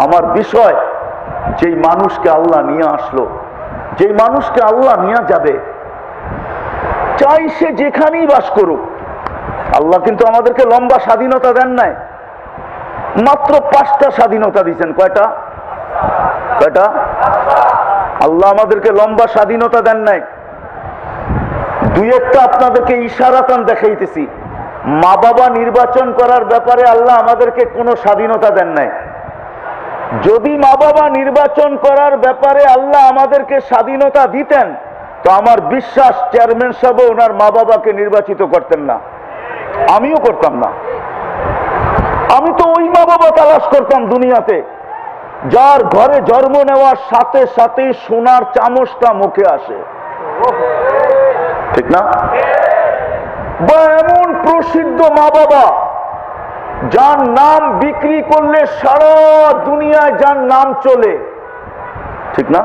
আমার বিষয় যেই মানুষকে আল্লাহ নিয়ে আসলো, যেই মানুষকে আল্লাহ নিয়ে যাবে, চাই সে যেখানেই বাস করুক। আল্লাহ কিন্তু আমাদেরকে লম্বা স্বাধীনতা দেন নাই, মাত্র 5টা স্বাধীনতা দিচ্ছেন। কয়টা? আল্লাহ আমাদেরকে লম্বা স্বাধীনতা দেন নাই। 2-1টা আপনাদেরকে ইশারাতান দেখাইতেছি। মা বাবা নির্বাচন করার ব্যাপারে আল্লাহ আমাদেরকে কোনো স্বাধীনতা দেন নাই। যদি মা বাবা নির্বাচন করার ব্যাপারে আল্লাহ আমাদেরকে স্বাধীনতা দিতেন, তো আমার বিশ্বাস চেয়ারম্যান সাহেব ওনার মা বাবাকে নির্বাচিত করতেন না, আমিও করতাম না। আমি তো ওই মা বাবা তালাশ করতাম দুনিয়াতে যার ঘরে জন্ম নেওয়ার সাথে সাথে সোনার চামচটা মুখে আসে, ঠিক না? বা এমন প্রসিদ্ধ মা বাবা যার নাম বিক্রি করলে সারা দুনিয়ায় যার নাম চলে, ঠিক না?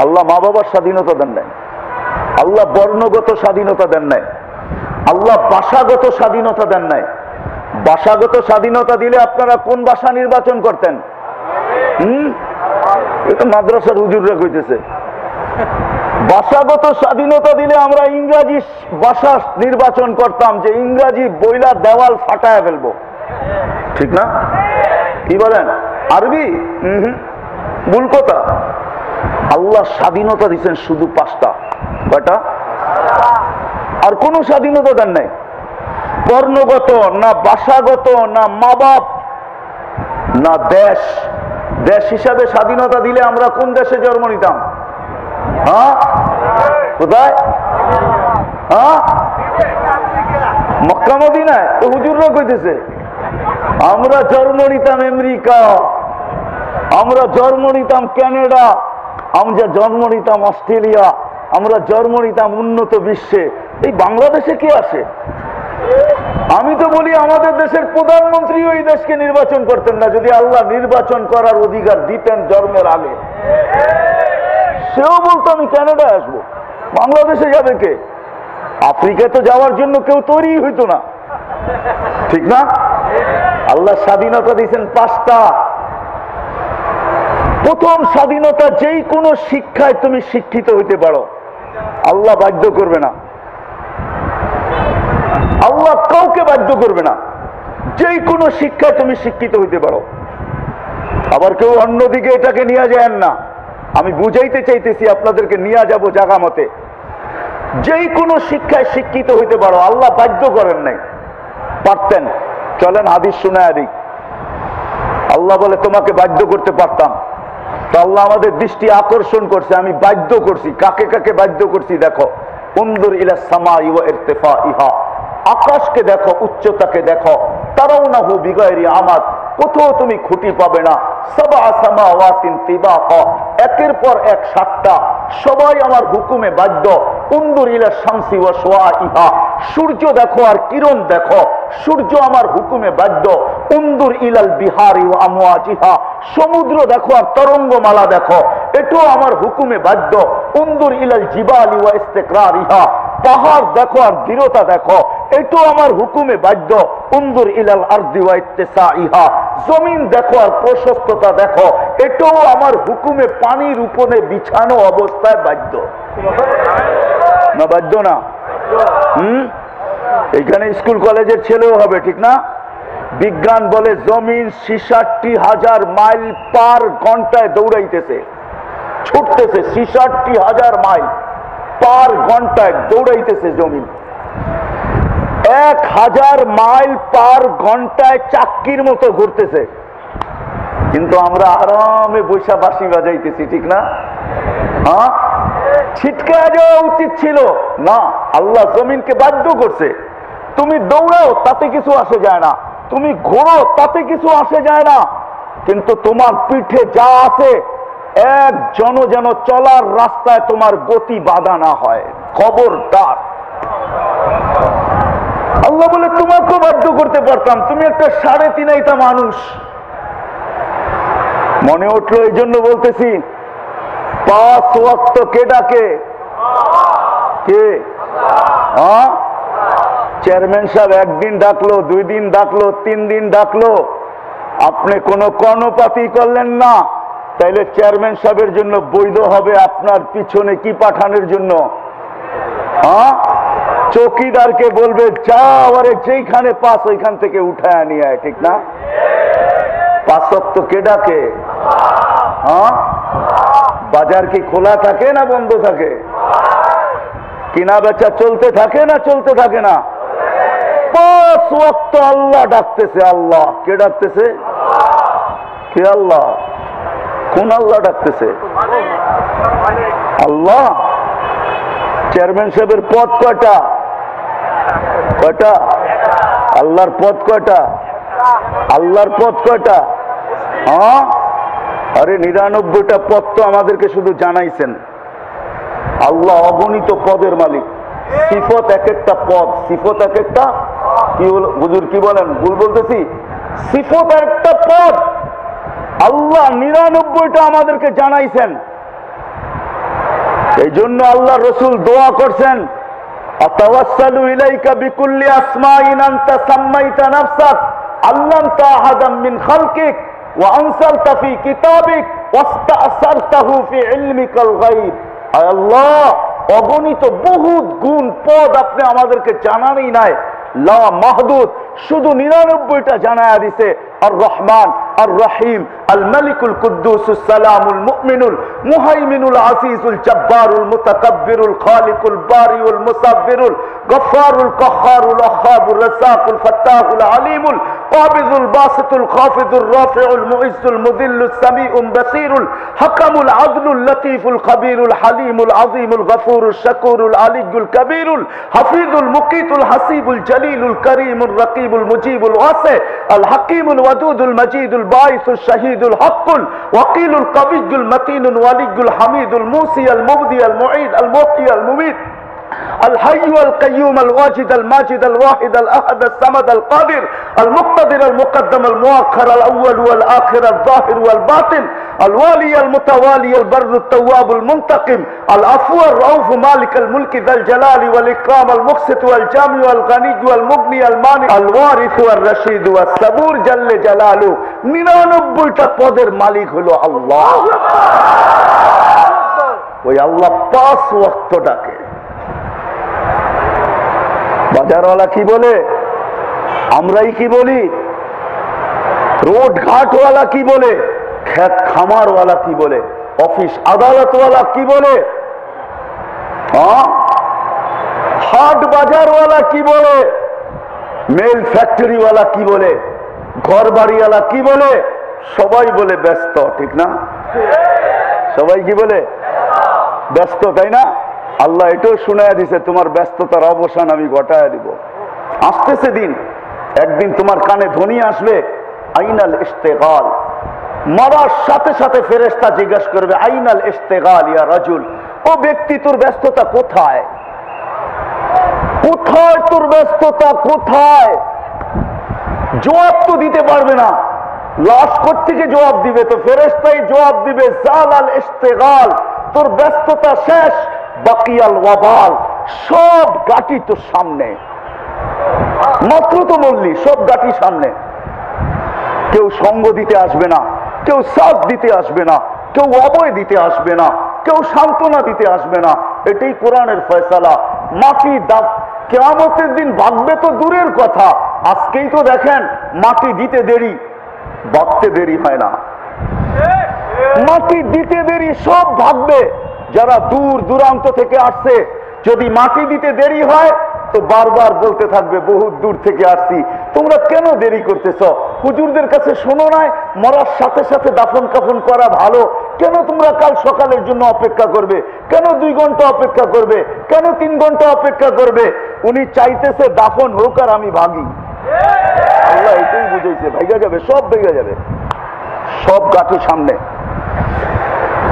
আল্লাহ মা বাবার স্বাধীনতা দেন নাই, আল্লাহ বর্ণগত স্বাধীনতা দেন নাই, আল্লাহ ভাষাগত স্বাধীনতা দেন নাই। ভাষাগত স্বাধীনতা দিলে আপনারা কোন ভাষা নির্বাচন করতেন? এটা মাদ্রাসার হুজুররা কইতেছে। ভাষাগত স্বাধীনতা দিলে আমরা ইংরাজি ভাষা নির্বাচন করতাম, যে ইংরাজি বইলা দেওয়াল ফাটায় ফেলবো, ঠিক না? কি বলেন? আরবি? ভুল কথা। আল্লাহ স্বাধীনতা দিচ্ছেন শুধু 5টা। কয়টা? আর কোন স্বাধীনতা দেন নাই। বর্ণগত না, ভাষাগত না, মা বাপ না, দেশ। দেশ হিসাবে স্বাধীনতা দিলে আমরা কোন দেশে জন্ম নিতাম? হ্যাঁ, কোথায়? হ্যাঁ, মক্কা মদিনায়। তো হুজুররা কইতেছে আমরা জন্ম নিতাম আমেরিকা, আমরা জন্ম নিতাম কানাডা, আমরা জন্ম নিতাম অস্ট্রেলিয়া, আমরা জন্ম নিতাম উন্নত বিশ্বে। এই বাংলাদেশে কে আসে? আমি তো বলি আমাদের দেশের প্রধানমন্ত্রী ওই দেশকে নির্বাচন করতেন না যদি আল্লাহ নির্বাচন করার অধিকার দিতেন জন্মের আগে। সেও বলতো আমি কানাডায় আসবো, বাংলাদেশে যাবে কে? আফ্রিকায় তো যাওয়ার জন্য কেউ তৈরি হইতো না, ঠিক না? আল্লাহ স্বাধীনতা দিয়েছেন 5টা। প্রথম স্বাধীনতা, যেই কোনো শিক্ষায় তুমি শিক্ষিত হইতে পারো, আল্লাহ বাধ্য করবে না, আল্লাহ কাউকে বাধ্য করবে না। যেই কোনো শিক্ষায় তুমি শিক্ষিত হইতে পারো। আবার কেউ অন্যদিকে এটাকে নিয়ে যায় না, আমি বুঝাইতে চাইতেছি আপনাদেরকে, নিয়ে যাব জায়গা মতে। যেই কোনো শিক্ষায় শিক্ষিত হইতে পারো, আল্লাহ বাধ্য করেন নাই, পারতেন। চলেন হাদিস শুনায় দিই। আল্লাহ বলে তোমাকে বাধ্য করতে পারতাম, তো আল্লাহ আমাদের দৃষ্টি আকর্ষণ করছে, আমি বাধ্য করছি। কাকে কাকে বাধ্য করছি দেখো। উনজুর ইলা সামাই ওয়া ইরতিফাইহা, আকাশকে দেখো, উচ্চতাকে দেখো। তারাউনাহু বিগাইরি আমাদ, কোথাও তুমি খুঁটি পাবে না। সাবআ সামাওয়াতিন তিবাকা, একের পর এক 7টা, সবাই আমার হুকুমে বাধ্য। উনজুর ইলা শামসি ওয়া শুআইহা, সূর্য দেখো আর কিরণ দেখো, সূর্য আমার হুকুমে বাধ্য। উনজুর ইলাল বিহারি ওয়া আমওয়াজিহা, সমুদ্র দেখো আর তরঙ্গমালা দেখো, এটাও আমার হুকুমে বাধ্য। উনজুর ইলাল জিবালি ওয়া ইস্তিকরারিহা, পাহাড় দেখো আর দৃঢ়তা দেখো, এটাও আমার হুকুমে বাধ্য। উনজুর ইলাল আরদি ওয়া ইত্তিসাইহা, জমিন দেখো আর প্রশস্ততা দেখো, এটাও আমার হুকুমে পানির উপরে বিছানো অবস্থায় বাধ্য। না বাধ্য না? এখানে স্কুল কলেজের ছেলেও হবে, ঠিক না? বিজ্ঞান বলে জমিন 66,000 মাইল পার ঘন্টায় দৌড়াইতেছে, ছুটতেছে। 66,000 মাইল পার ঘন্টায় দৌড়াইতেছে জমিন। 1000 মাইল পার ঘন্টায় চাক্কির মতো ঘুরতেছে, কিন্তু আমরা আরামে বৈশা বাঁশি বাজাইতেছি, ঠিক না? হ্যাঁ, ছিটকে যাওয়া উচিত ছিল না। আল্লাহ জমিনকে বাধ্য করছে, তুমি দৌড়াও তাতে কিছু আসে যায় না, তুমি ঘোরো তাতে কিছু আসে যায় না, কিন্তু তোমার পিঠে যা আছে একজন যেন চলার রাস্তায় তোমার গতি বাধা না হয়, খবরদার। আল্লাহ বলে তোমাকেও বাধ্য করতে পারতাম, তুমি একটা 3.5 মানুষ। মনে উঠলো এই জন্য বলতেছি, 5 ওয়াক্ত কে ডাকে? কে? হ্যাঁ, চেয়ারম্যান সাহেব 1 দিন ডাকলো, 2 দিন ডাকলো, 3 দিন ডাকলো, আপনি কোনো কর্ণপাতই করলেন না, তাইলে চেয়ারম্যান সাহেবের জন্য বৈধ হবে আপনার পিছনে কি পাঠানোর জন্য? হ্যাঁ, চৌকিদারকে বলবে যা, আরে যেইখানে পাস ওইখান থেকে উঠায় নিয়ে আয়, ঠিক না? পাঁচ ওয়াক্ত কে ডাকে? হ্যাঁ, বাজার কি খোলা থাকে না বন্ধ থাকে? কিনা বেচা চলতে থাকে না চলতে থাকে না? পাঁচ ওয়াক্ত আল্লাহ ডাকতেছে। আল্লাহ কে ডাকতেছে? কে আল্লাহ? কোন আল্লাহ ডাকতেছে? আল্লাহ। চেয়ারম্যান সাহেবের পদ কয়টা? কয়টা? আল্লাহর পদ কয়টা? আল্লাহর পদ কয়টা? হ্যাঁ, আরে 99টা পদ তো আমাদেরকে শুধু জানাইছেন। আল্লাহ অগণিত পদের মালিক। সিফত এক একটা পদ, সিফত এক একটা। কি হুজুর কি বলেন, ভুল বলতেছি? সিফত একটা পদ। আল্লাহ 99টা আমাদেরকে জানাইছেন। এই জন্য আল্লাহ রসুল দোয়া করছেন, আতাওয়াসসালু ইলাইকা বিকুল্লি আসমাইন আনতা সাম্মাইতা নাফসাক আল্লামতা আহাদাম মিন খালকিক ওয়া আনসালতা ফি কিতাবিক ওয়াস্তাসারতাহু ফি ইলমিকাল গায়ব। আল্লাহ, অগণিত বহুত গুণ পদ আপনি আমাদেরকে জানানই নাই, লা মাহদুদ, শুধু 99টা জানায়া দিছে। আর রহমান, আর রহিম, আল মালিকুল কুদ্দুসুস সালামুল মুমিনুল মুহাইমিনুল আসিসুল জব্বারুল মুতাকাব্বিরুল খালিকুল বারিউল মুসাব্বিরুল গফফারুল কাহ্হারুল ওয়াহ্হাবুর রাসাকুল ফাত্তাহুল আলিমুল কাবিজুল বাসিতুল খাফিজুর রাফিউল মুইজ্জুল মুযিল্লুস সামিউল বাসীরুল হাকামুল আদলুল লতীফুল খাবীরুল হালিমুল আযীমুল গফুরুশ শাকুরুল আলিয়্যুল কবীরুল হাফিজুল মুকিতুল হাসিবুল জলিলুল করিমুর রকিবুল মুজিবুল ওয়াসি আল হাকিমুল ওয়াদুদুল মজিদুল বাইসুল শাহীদুল হকুল ওয়াকিলুল কবিয়্যুল মতিনুল ওয়ালিয়্যুল হামিদুল মুসি আল মুবদি আল মুঈদ আল মুহয়ি আল মুমীত الحي القيوم الواجد الماجد الواحد الأحد الصمد القادر المقتدر المقدم المؤخر الأول والآخر الظاهر والباطن الوالي المتوالي البر التواب المنتقم العفو الرؤوف مالك الملك ذا الجلال والإكرام المقسط والجامع والغني والمغني المانع الوارث والرشيد والصبور جل جلاله 99টা পদের মালিক হলো আল্লাহ। ওই আল্লাহ 5 ওয়াক্ত ডাকে। বাজারওয়ালা কি বলে, আমরাই কি বলি? রোড ঘাটওয়ালা কি বলে? খেত খামারওয়ালা কি বলে? অফিস আদালতওয়ালা কি বলে? হাট বাজারওয়ালা কি বলে? মেল ফ্যাক্টরিওয়ালা কি বলে? ঘর বাড়িওয়ালা কি বলে? সবাই বলে ব্যস্ত, ঠিক না? সবাই কি বলে? ব্যস্ত, তাই না? আল্লাহ এটাও শুনায়া দিছে, তোমার ব্যস্ততার অবসান আমি ঘটায়া দিব। আসতেছে দিন, একদিন তোমার কানে ধ্বনি আসবে, আইনাল ইশতেগাল। মরার সাথে সাথে ফেরেশতা জিজ্ঞাসা করবে, আইনাল ইশতেগাল ইয়া রাজুল, ও ব্যক্তি তোর ব্যস্ততা কোথায়? কোথায় তোর ব্যস্ততা, কোথায়? জবাব তো দিতে পারবে না, লাশ থেকে জবাব দিবে, তো ফেরেশতাই জবাব দিবে, জালাল ইশতেগাল, তোর ব্যস্ততা শেষ, বাকিয়াল ওয়াবাল, সব গাটি তোর সামনে। মাত্র তো বললি, সব গাটি সামনে। কেউ সঙ্গ দিতে আসবে না, কেউ সাথ দিতে আসবে না, কেউ অভয় দিতে আসবে না, কেউ সান্ত্বনা দিতে আসবে না। এটাই কোরআনের ফয়সালা। মাটি কিয়ামতের দিন ভাগবে তো দূরের কথা, আজকেই তো দেখেন মাটি দিতে দেরি, ভাগতে দেরি হয় না। মাটি দিতে দেরি, সব ভাগবে। যারা দূর দূরান্ত থেকে আসছে, যদি মাটি দিতে দেরি হয় তো বারবার বলতে থাকবে বহুত দূর থেকে আসছি, তোমরা কেন দেরি করতেছ? হুজুরদের কাছে শোনো নাই মরার সাথে সাথে দাফন কাফন করা ভালো, কেন তোমরা কাল সকালের জন্য অপেক্ষা করবে? কেন 2 ঘন্টা অপেক্ষা করবে? কেন 3 ঘন্টা অপেক্ষা করবে? উনি চাইতেছে দাফন হোক আর আমি ভাগি। আল্লাহ এটাই বুঝাইছে, ভাইগা যাবে, সব ভেঙে যাবে, সব গাঠি সামনে।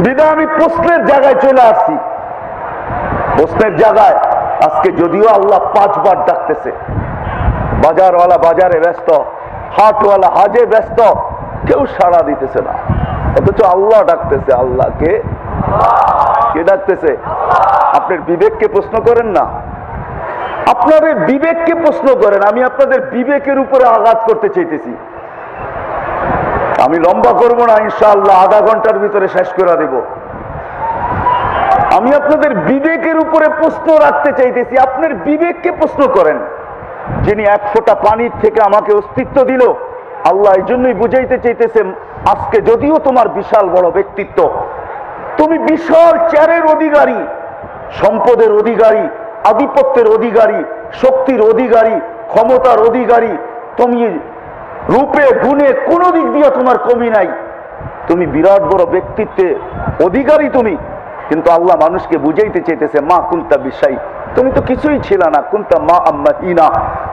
বিদায় আমি প্রশ্নের জায়গায় চলে আসছি। প্রশ্নের জায়গায় আজকে যদিও আল্লাহ 5 বার ডাকতেছে, বাজারওয়ালা বাজারে ব্যস্ত, হাটওয়ালা হাজে ব্যস্ত, কেউ সাড়া দিতেছে না, অথচ আল্লাহ ডাকতেছে। আল্লাহকে কে ডাকতেছে? আপনার বিবেককে প্রশ্ন করেন না, আপনাদের বিবেককে প্রশ্ন করেন। আমি আপনাদের বিবেকের উপরে আঘাত করতে চাইতেছি। আমি লম্বা করব না, ইনশাআল্লাহ আধা ঘন্টার ভিতরে শেষ করে দেব। আমি আপনাদের বিবেকের উপরে প্রশ্ন রাখতে চাইতেছি। আপনার বিবেককে প্রশ্ন করেন। যিনি এক ফোঁটা পানির থেকে আমাকে অস্তিত্ব দিল, আল্লাহ এই জন্যই বুঝাইতে চাইতেছেন, আজকে যদিও তোমার বিশাল বড় ব্যক্তিত্ব, তুমি বিশাল চেয়ারের অধিকারী, সম্পদের অধিকারী, আধিপত্যের অধিকারী, শক্তির অধিকারী, ক্ষমতার অধিকারী, তুমি রূপে গুণে কোনো দিক দিয়ে তোমার কমি নাই, তুমি বিরাট বড় ব্যক্তিত্বে অধিকারী তুমি। কিন্তু আল্লাহ মানুষকে বুঝাইতে চাইতেছে, মা কুন্তা বিষয়, তুমি তো কিছুই ছিল না, কুন্তা মা আম্মা ইনা,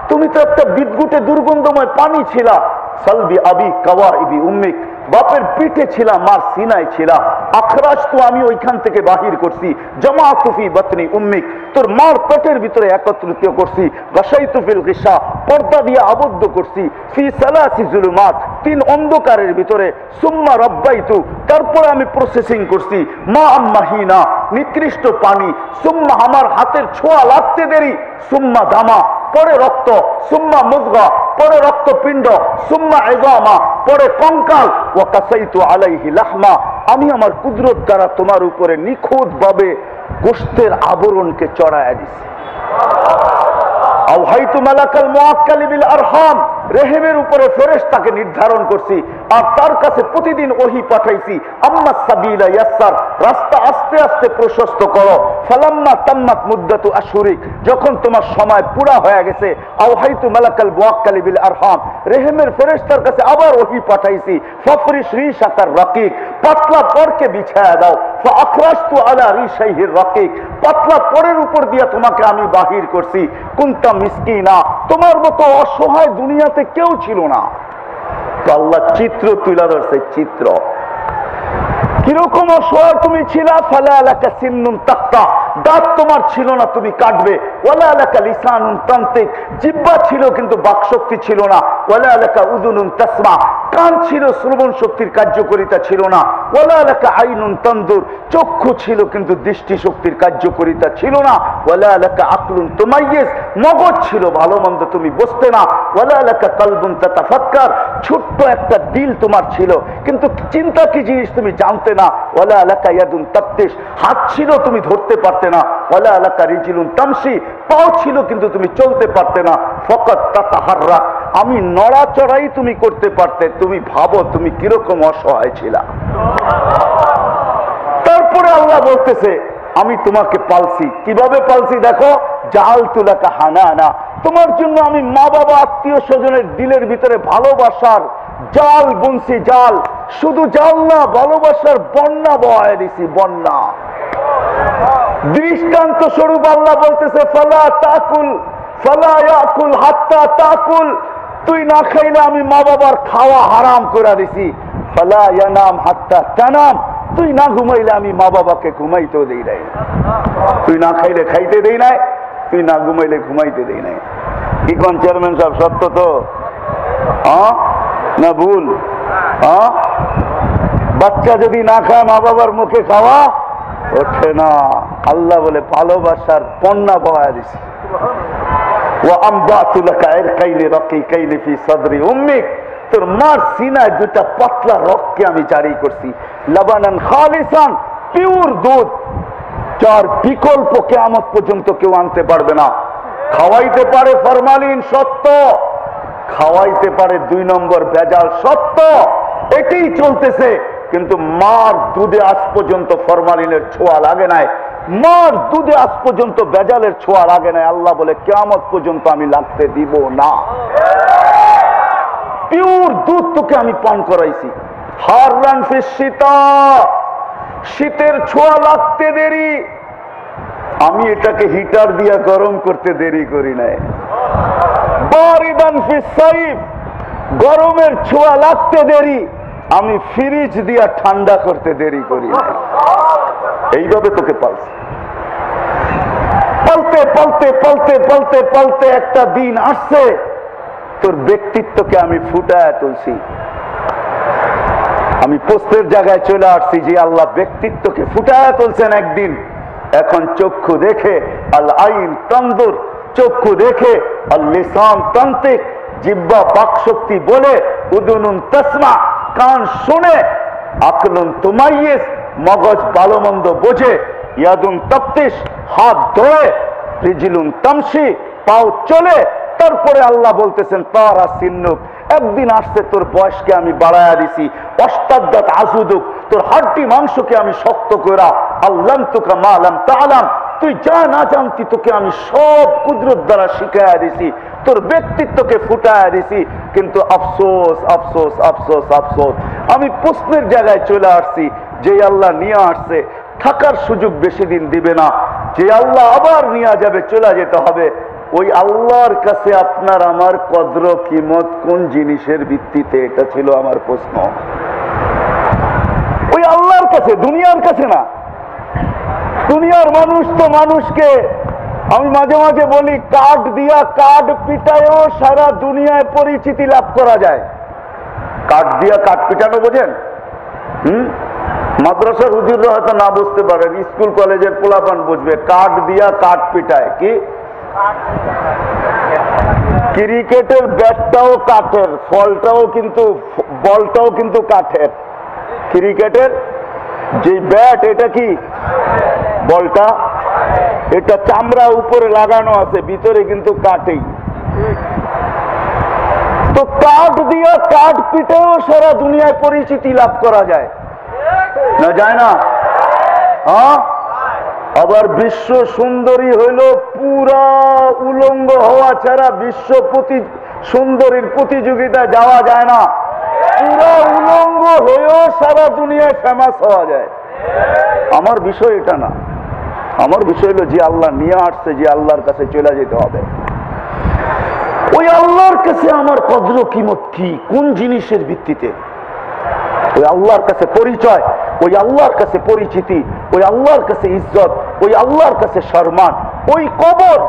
তুমি তো একটা বিদ্যুটে দুর্গন্ধময় পানি ছিলা। সালবি আবি কাওয়া ইবি উম্মিক, বাপের পিঠে ছিলাম, মার সিনায় ছিলাম। আখরাজ তো আমি ওইখান থেকে বাহির করছি। জমা তুফি বাতনি উম্মিক, তোর মার পেটের ভিতরে একত্রিত করছি। গাসাই তুফিল গিসা, পর্দা দিয়ে আবদ্ধ করছি। ফি সালাসি জুলুমাত, 3 অন্ধকারের ভিতরে। সুম্মা রব্বাইতু, তারপরে আমি প্রসেসিং করছি। মা আম্মাহিনা, নিকৃষ্ট পানি। সুম্মা, আমার হাতের ছোঁয়া লাগতে দেরি। সুম্মা দামা, পরে রক্ত। সুম্মা মুদগা, পরে রক্তপিণ্ড। সুম্মা ইজামা, পরে কঙ্কাল। ওয়া কাসাইতু আলাইহি লাহমা, আমি আমার কুদরত দ্বারা তোমার উপরে নিখুঁত ভাবে গোশতের আবরণকে চড়ায়া দিছি। আওহাইতু মালাকাল মুআক্কাল বিল আরহাম, রেহেমের উপরে ফেরেশতাকে নির্ধারণ করছি, আর তার কাছে প্রতিদিন ওহী পাঠাইছি। আম্মা সাবিলা ইয়াসসার, রাস্তা আস্তে আস্তে প্রশস্ত করো। ফালাম্মা তাম্মাত মুদ্দাতু আশহুরিক, যখন তোমার সময় পুরা হয়ে গেছে। আওহাইতু মালাকাল মুআক্কাল বিল আরহাম, রেহেমের ফেরেশতার কাছে আবার ওহী পাঠাইছি। ফাফরিশ রিশাকার রাকিক, পাতলা পরকে বিছায়া দাও। ফাআখরাজতু আলা রিশাইহির রাকিক, পাতলা পরের উপর দিয়ে তোমাকে আমি বাহির করছি। কুনতা মিসকিনা, তোমার মতো অসহায় দুনিয়াতে কেউ ছিল না। তো আল্লাহ চিত্র তুলে ধরছে, চিত্র কিরকম অসহায় তুমি ছিলা। ফালা লাকা সিন্নুন তাক্তা, দাঁত তোমার ছিল না, তুমি কাটবে। ওয়ালা লাকা লিসানুন তানতিক, জিহ্বা ছিল কিন্তু বাকশক্তি ছিল না। ওয়ালা লাকা উযুনুন তাসমা, কান ছিল, শ্রবণ শক্তির কার্যকারিতা ছিল না। ওয়ালা লাকা আইনুন তানজুর, চক্ষু ছিল কিন্তু দৃষ্টি শক্তির কার্যকারিতা ছিল না। ওয়ালা লাকা আকলুন তুমাইয়িজ, মগজ ছিল, ভালো মন্দ তুমি বুঝতে না। ওয়ালা লাকা কলবুন তাতাফাক্কার, ছোট্ট একটা দিল তোমার ছিল, কিন্তু চিন্তা কি জিনিস তুমি জানতে না। ওয়ালা লাকা ইয়াদুন তাবতিশ, হাত ছিল তুমি ধরতে পারতে না। ওয়ালা লাকা রিজলুন তামশি, পাও ছিল কিন্তু তুমি চলতে পারতে না। ফাকাত তাতাহাররাক, আমি নড়াচড়াই তুমি করতে পারতে। তুমি ভাবো তুমি কিরকম অসহায় ছিলা। তারপরে আল্লাহ বলতেছে, আমি তোমাকে পালছি। কিভাবে পালছি দেখো। জাআলতু লাকা হানানা, তোমার জন্য আমি মা বাবা আত্মীয় স্বজনের দিলের ভিতরে ভালোবাসার জাল বুনছি। জাল, শুধু জাল না, ভালোবাসার বন্যা বহায় দিছি, বন্যা। দৃষ্টান্ত স্বরূপ আল্লাহ বলতেছে, ফালা তাকুল ফালা ইয়াকুল হাত্তা তাকুল, তুই না খাইলে আমি মা বাবার খাওয়া হারাম করে দিছি। ফালা ইয়ানাম হাত্তা তানাম, তুই না ঘুমাইলে আমি মা বাবাকে ঘুমাইতেও দেই নাই। তুই না খাইলে খাইতে দেই নাই, তুই না ঘুমাইলে ঘুমাইতে দেই নাই। কি কোন চেয়ারম্যান সাহেব, সত্য তো? না ভুল? বাচ্চা যদি না খায় মা বাবার মুখে খাওয়া ওঠে না। আল্লাহ বলে ভালোবাসার বন্যা বহায়া দিছে। ওয়া আমবাতু লাকা ইরকাইনি রাকিকাইনি ফি সাদরি উম্মিক, তোর মার সিনায় 2টা পাতলা রগকে আমি জারি করছি। লাবানান খালিসান, পিওর দুধ, যার বিকল্প কিয়ামত পর্যন্ত কেউ আনতে পারবে না। খাওয়াইতে পারে ফরমালিন, সত্য। খাওয়াইতে পারে 2 নম্বর ভেজাল, সত্য। এটাই চলতেছে, কিন্তু মার দুধে আজ পর্যন্ত ফরমালিনের ছোঁয়া লাগে নাই। মার দুধে আজ পর্যন্ত ভেজালের ছোঁয়া লাগে নাই। আল্লাহ বলে কিয়ামত পর্যন্ত আমি লাগতে দিব না। পিওর দুধ তোকে আমি পান করাইছি। হাররান ফিস শীতা, শীতের ছোঁয়া লাগতে দেরি, আমি এটাকে হিটার দিয়া গরম করতে দেরি করি নাই। বারিদান ফিস সাইফ, গরমের ছোঁয়া লাগতে দেরি, আমি ফ্রিজ দিয়া ঠান্ডা করতে দেরি করি নাই। এইভাবে তোকে পালছি। পালতে পালতে পালতে পালতে পালতে একটা দিন আসছে, তোর ব্যক্তিত্বকে আমি ফুটায় তুলছি। আমি প্রশ্নের জায়গায় চলে আসছি যে আল্লাহ ব্যক্তিত্বকে ফুটায় তুলছেন একদিন। এখন চক্ষু দেখে আল আইন তানজুর, চক্ষু দেখে আল লিসান তানতিক, জিহ্বা বাকশক্তি বলে, উদুনুন তাসমা, কান শুনে, আকলুন তুমাইয়িজ মগজ ভালো মন্দ বোঝে, ইয়াদুন তাফতিশ হাত ধরে, রিজলুন তামশি পাও চলে। তারপরে আল্লাহ বলতেছেন তারা সিন্নুক, একদিন আসছে তোর বয়সকে আমি বাড়ায়া দিছি, অষ্টাদ্দাত আজুদুক, তোর হাড্ডি মাংসকে আমি শক্ত কইরা, আল্লাম তুকা মালাম তালাম, তুই যা না জানতি তোকে আমি সব কুদরত দ্বারা শিখাইয়া দিছি, তোর ব্যক্তিত্বকে ফুটাইয়া দিছি। কিন্তু আফসোস আফসোস আফসোস আফসোস, আমি প্রশ্নের জায়গায় চলে আসছি, যে আল্লাহ নিয়ে আসছে থাকার সুযোগ বেশি দিন দিবে না, যে আল্লাহ আবার নিয়ে যাবে, চলে যেতে হবে। ওই আল্লাহর কাছে আপনার আমার কদর কিমত কোন জিনিসের ভিত্তিতে? এটা ছিল আমার প্রশ্ন। ওই আল্লাহর কাছে, দুনিয়ার কাছে না। দুনিয়ার মানুষ তো মানুষকে, আমি মাঝে মাঝে বলি, কাঠ দিয়া কাঠ পিটায়ও সারা দুনিয়ায় পরিচিতি লাভ করা যায়। কাঠ দিয়া কাঠ পিটানো বোঝেন? মাদ্রাসার হুজুররা হয়তো না বুঝতে পারেন, স্কুল কলেজের পোলাপান বুঝবে। কাঠ দিয়া কাঠ পিটায় কি? ক্রিকেটের ব্যাটটাও কাঠের, ফলটাও কিন্তু, বলটাও কিন্তু কাঠের। ক্রিকেটের যে ব্যাট, এটা কি বলটা, এটা চামড়া উপরে লাগানো আছে, ভিতরে কিন্তু কাঠেই। তো কাঠ দিয়া কাঠ পিটেও সারা দুনিয়ায় পরিচিতি লাভ করা যায় না? যায় না? হ্যাঁ। আবার বিশ্ব সুন্দরী হইল পুরা উলঙ্গ হওয়া ছাড়া বিশ্ব সুন্দরীর প্রতিযোগিতায় যাওয়া যায় না। পুরা উলঙ্গ হয়েও সারা দুনিয়ায় ফেমাস হওয়া যায়। আমার বিষয় এটা না, আমার বিষয় হলো যে আল্লাহ নিয়ে আসছে, যে আল্লাহর কাছে চলে যেতে হবে। ওই আল্লাহর কাছে আমার কদর কিমত কি, কোন জিনিসের ভিত্তিতে? ওই আল্লাহর কাছে পরিচয়, ওই আল্লাহর কাছে পরিচিতি, ওই আল্লাহর কাছে ইজ্জত, ওই আল্লাহর কাছে সম্মান। ওই কবর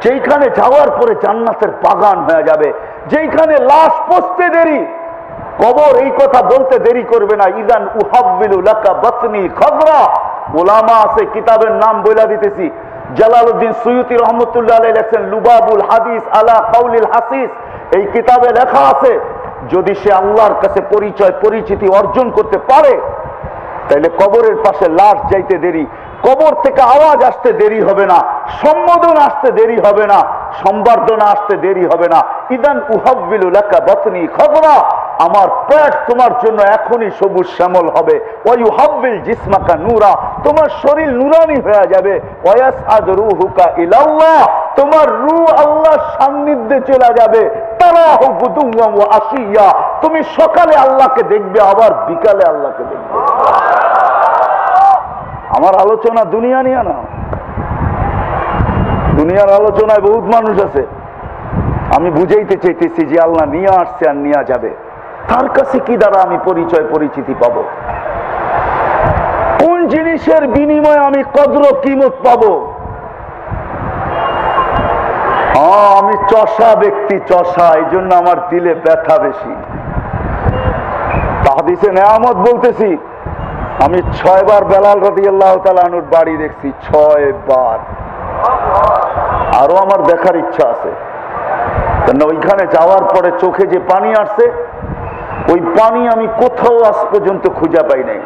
যেখানে যাওয়ার পরে জান্নাতের বাগান হয়ে যাবে, যেখানে লাশ পচতে দেরি, কবর এই কথা বলতে দেরি করবে না, ইদান উহাব্বিলু লাকা বাতনি খজরা। ওলামা আছে, কিতাবের নাম বইলা দিতেছি। জালালউদ্দিন সুয়ুতি রহমতুল্লাহ আলাইহি লেখেন লুবাবুল হাদিস আলা কাউলিল হাসিস, এই কিতাবে লেখা আছে, যদি সে আল্লাহর কাছে পরিচয় পরিচিতি অর্জন করতে পারে, তাহলে কবরের পাশে লাশ যাইতে দেরি, কবর থেকে আওয়াজ আসতে দেরি হবে না, সম্বোধন আসতে দেরি হবে না, সম্বর্ধনা আসতে দেরি হবে না। ইদান উহাব্বিলু লাকা বাতনি খজরা, আমার পেট তোমার জন্য এখনই সবুজ শ্যামল হবে। ওয়ায়ুহাব্বিল জিসমাকা নূরা, তোমার শরীর নূরানি হয়ে যাবে। ওয়ায়াসআদ রূহুকা ইলাল্লাহ, তোমার রূহ আল্লাহর সান্নিধ্যে চলে যাবে। তারাহু গুদুওয়া ওয়া আশিয়া, তুমি সকালে আল্লাহকে দেখবে, আবার বিকালে আল্লাহকে দেখবে। আমার আলোচনা দুনিয়া নিয়ে না, দুনিয়ার আলোচনায় বহুত মানুষ আছে। আমি বুঝাইতে চাইতেছি যে আল্লাহ নিয়ে আসছে আর নিয়ে যাবে, তার কাছে কি দ্বারা আমি পরিচয় পরিচিতি পাবো? কোন জিনিসের বিনিময়ে আমি কদর কিমত পাবো? আমি চষা ব্যক্তি, চষা, এই জন্য আমার দিলে ব্যথা বেশি। হাদিসে নেয়ামত বলতেছি, আমি 6 বার বেলাল রাদিয়াল্লাহু তাআলা আনহুর বাড়ি দেখছি, 6 বার। আরো আমার দেখার ইচ্ছা আছে, কেন ওইখানে যাওয়ার পরে চোখে যে পানি আসছে, ওই পানি আমি কোথাও আজ পর্যন্ত খুঁজে পাই নাই।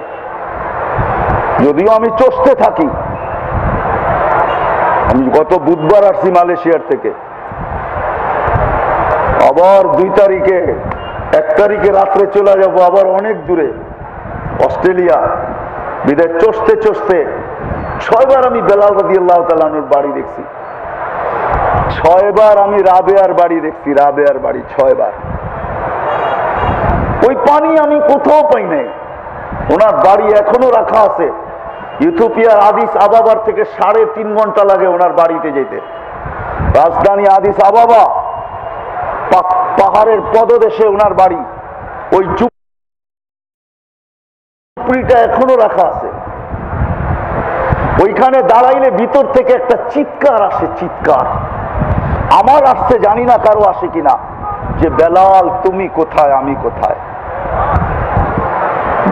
যদিও আমি চষতে থাকি, আমি গত বুধবার আসছি মালয়েশিয়ার থেকে, আবার 2 তারিখে 1 তারিখে রাত্রে চলে যাব আবার অনেক দূরে অস্ট্রেলিয়া। বিদায় চষতে চষতে 6 বার আমি বেলাল রাদিয়াল্লাহু তাআলা আনহুর বাড়ি দেখছি, 6 বার আমি রাবেয়ার বাড়ি দেখছি, রাবেয়ার বাড়ি 6 বার। ওই পানি আমি কোথাও পাই নাই। ওনার বাড়ি এখনো রাখা আছে। ইথিওপিয়ার আদিস আবাবার থেকে 3.5 ঘন্টা লাগে ওনার বাড়িতে যেতে। রাজধানী আদিস আবাবা, পাহাড়ের পদদেশে ওনার বাড়ি। ওই ঝুপড়িটা এখনো রাখা আছে। ওইখানে দাঁড়াইলে ভিতর থেকে একটা চিৎকার আসে, চিৎকার। আমার আসছে, জানি না কারো আসে কিনা, যে বেলাল তুমি কোথায়, আমি কোথায়?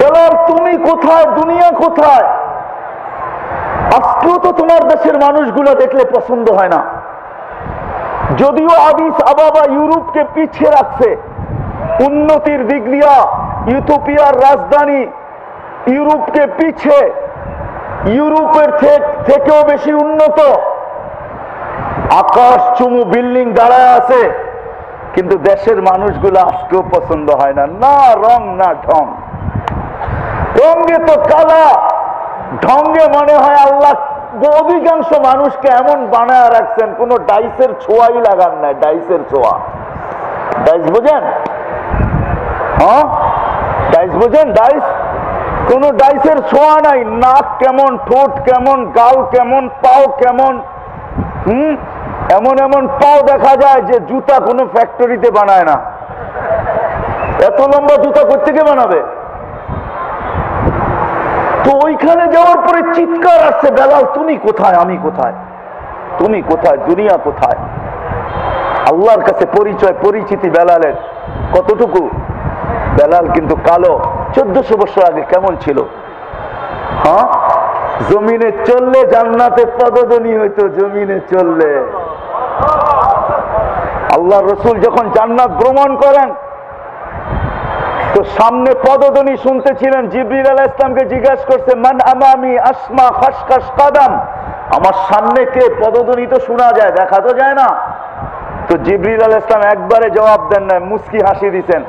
বেলাল তুমি কোথায়, দুনিয়া কোথায়? আজকেও তো তোমার দেশের মানুষগুলো দেখলে পছন্দ হয় না। যদিও আদিস আবাবা ইউরোপকে পিছিয়ে রাখছে, উন্নতির দিক দিয়া ইথিওপিয়ার রাজধানী ইউরোপকে পিছে, ইউরোপের থেকেও বেশি উন্নত, আকাশ চুমু বিল্ডিং দাঁড়ায় আছে, কিন্তু দেশের মানুষগুলো আজকেও পছন্দ হয় না। না রং না ঢং, রঙে তো কালা, ঢঙ্গে মনে হয় আল্লাহ অধিকাংশ মানুষকে এমন বানায় রাখছেন, কোন ডাইসের ছোঁয়াই লাগান নাই। ডাইসের ছোঁয়া, ডাইস বোঝেন? হ্যাঁ, ডাইস বোঝেন? ডাইস, কোন ডাইসের ছোঁয়া নাই। নাক কেমন, ঠোঁট কেমন, গাল কেমন, পাও কেমন, এমন এমন পাও দেখা যায় যে জুতা কোনো ফ্যাক্টরিতে বানায় না। এত লম্বা জুতা কোত্থেকে বানাবে? তো ওইখানে যাওয়ার পরে চিৎকার আসছে, বেলাল তুমি কোথায়, আমি কোথায়, তুমি কোথায়, দুনিয়া কোথায়? আল্লাহর কাছে পরিচয়, পরিচিতি বেলালের কতটুকু? বেলাল কিন্তু কালো। 1400 বছর আগে কেমন ছিল? হ্যাঁ, জমিনে চললে জান্নাতে পদধ্বনি হইতো, জমিনে চললে। আল্লাহ রসুল যখন জান্নাত ভ্রমণ করেন তো সামনে পদধ্বনি শুনতেছিলেন। জিবরিল আলাইহিস সালামকে জিজ্ঞাসা করছে, মান আমামি আসমা খসখস কদম, আমার সামনে কে? পদধ্বনি তো শোনা যায়, দেখা তো যায় না। তো জিবরিল আলাইহিস সালাম একবারে জবাব দেন না, মুস্কি হাসি দিছেন।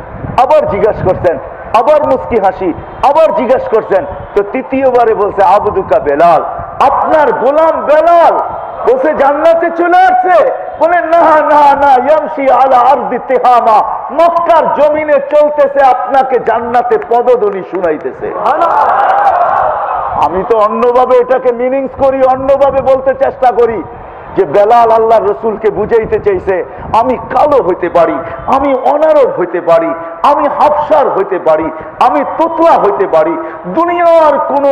আবার জিজ্ঞাসা করছেন, আবার মুস্কি হাসি, আবার জিজ্ঞাসা করছেন। তো তৃতীয়বারে বলছে, আবদুকা বেলাল, আপনার গোলাম বেলাল। বলছে জান্নাতে চলে আসছে? বলে না না না, ইয়ামশি আলা আরদি তিহামা, মক্কার জমিনে চলতেছে, আপনাকে জান্নাতে পদধ্বনি শুনাইতেছে। আমি তো অন্যভাবে এটাকে মিনিংস করি, অন্যভাবে বলতে চেষ্টা করি যে বেলাল আল্লাহ রসুলকে বুঝাইতে চাইছে, আমি কালো হইতে পারি, আমি অনারব হইতে পারি, আমি হাফসার হইতে পারি, আমি তোতলা হইতে পারি, দুনিয়ার কোনো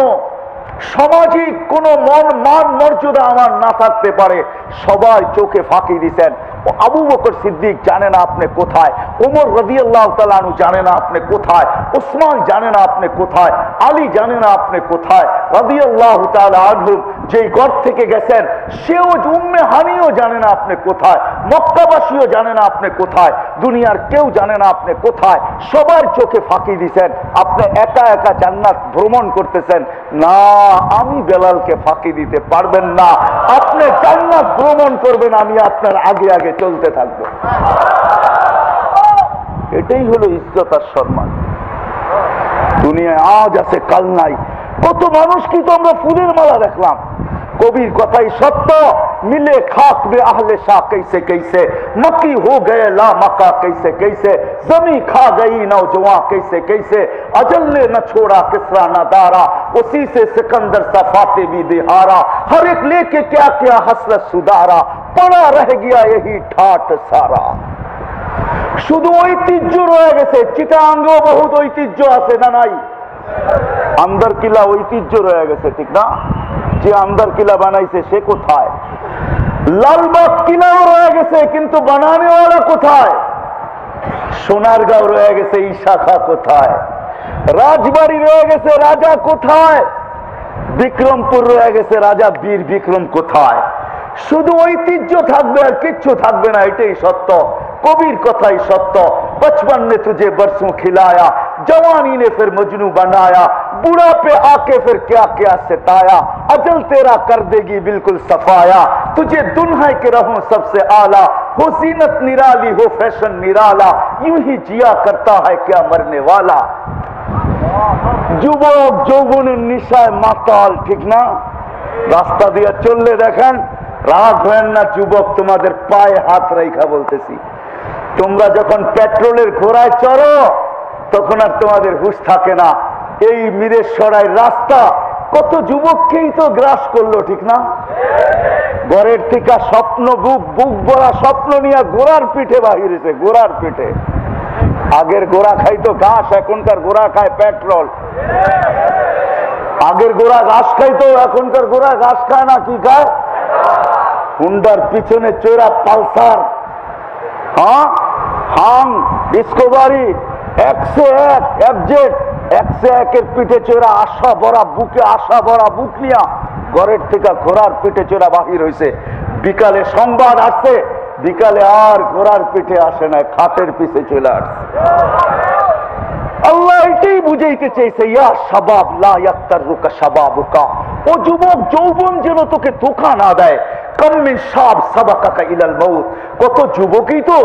সামাজিক কোনো মান মর্যাদা আমার না থাকতে পারে, সবাই চোখে ফাঁকি দিছেন। আবু বকর সিদ্দিক জানে না আপনি কোথায়, ওমর রাদিয়াল্লাহু তাআলা আনহু জানে না আপনি কোথায়, ওসমান জানে না আপনি কোথায়, আলী জানে না আপনি কোথায় রাদিয়াল্লাহু তাআলা আনহু। যেই ঘর থেকে গেছেন সেও, উম্মে হানিও জানে না আপনি কোথায়, মক্কাবাসীও জানে না আপনি কোথায়, দুনিয়ার কেউ জানে না আপনি কোথায়, সবার চোখে ফাঁকি দিছেন। আপনি একা একা জান্নাত ভ্রমণ করতেছেন। না, আমি বেলালকে ফাঁকি দিতে পারবেন না। আপনি জান্নাত ভ্রমণ করবেন, আমি আপনার আগে আগে চলতে থাকবো। এটাই হলো ইজ্জত আর সম্মান। দুনিয়ায় আজ আছে কাল নাই। কত মানুষ কি তো আমরা ফুলের মালা দেখলাম। কবির কথাই সত্য, মিলে খাক में आहले शाह कैसे कैसे, मक्की हो गए ला मक्का कैसे कैसे, जमी खा गई नौजवान कैसे कैसे, अजल ने न छोड़ा किसरा न दारा, उसी से सिकंदर सा फाते भी दिहारा, हर एक लेके क्या क्या हसरत सुधारा, पड़ा रह गया यही ठाट सारा। শুধু ঐতিহ্য রয়ে গেছে। চিটাগাঙ্গেও বহুত ঐতিহ্য আছে না নাই? আন্দার কিলা ঐতিহ্য রয়ে গেছে, ঠিক না? যে আন্দার কিলা বানাইছে সে কোথায়? লালবাগ কিলাও রয়ে গেছে, কিন্তু বানানেওয়ালা কোথায়? সোনারগাঁও রয়ে গেছে, এই শাখা কোথায়? রাজবাড়ি রয়ে গেছে, রাজা কোথায়? বিক্রমপুর রয়ে গেছে, রাজা বীর বিক্রম কোথায়? শুধু ঐতিহ্য থাকবে আর কিচ্ছু থাকবে না, এটাই সত্য। কবির কথাই সত্য। बचपन ने तुझे बरसों खिलाया, जवानी ने फिर मजनू बनाया, बुढ़ा पे आके फिर क्या क्या सताया, अजल तेरा कर देगी बिल्कुल सफाया, तुझे दुल्हन के रहूं सबसे आला, हो जीनत निराली हो फैशन निराला, यूं ही जिया करता है क्या मरने वाला। যুবক যৌবনের নিশায় মাতাল, ঠিক না? রাস্তা দিয়ে চললে দেখেন, রাগ হয় না যুবক, তোমাদের পায়ে হাত রেখা বলতেছি, তোমরা যখন পেট্রোলের ঘোড়ায় চড়ো তখন আর তোমাদের হুঁশ থাকে না। এই মিরেশ্বরায় রাস্তা কত যুবককেই তো গ্রাস করলো, ঠিক না? ঘরের থেকে স্বপ্ন, বুক ভরা স্বপ্ন নিয়ে ঘোড়ার পিঠে বাহিরেছে, ঘোড়ার পিঠে। আগের ঘোড়া খাইতো ঘাস, এখনকার ঘোড়া খায় পেট্রোল। আগের ঘোড়া ঘাস খাইতো, এখনকার ঘোড়া ঘাস খায় না, কি খায়? হুন্ডার পিছনে চোরা পালসার, হ্যাঁ, হাং, ডিসকভারি, 101 এফজেড, 101-এর পিঠে চোরা আশা ভরা বুকে, আশা ভরা বুক নিয়া ঘরের থেকে ঘোড়ার পিঠে চোরা বাহির হয়েছে। বিকালে সংবাদ আসছে, বিকালে আর ঘোড়ার পিঠে আসে না, খাটের পিছে চলে আসছে। আল্লাহ এটাই বুঝাইতে চাইছে, ইয়া শাবাব লা ইয়াক্তারুকা শাবাবুকা, ও যুবক যৌবন যেন তোকে ধোঁকা না দেয়। কাম মিন শাব সাবাকাকা ইলাল মাউত, কত যুবকই তো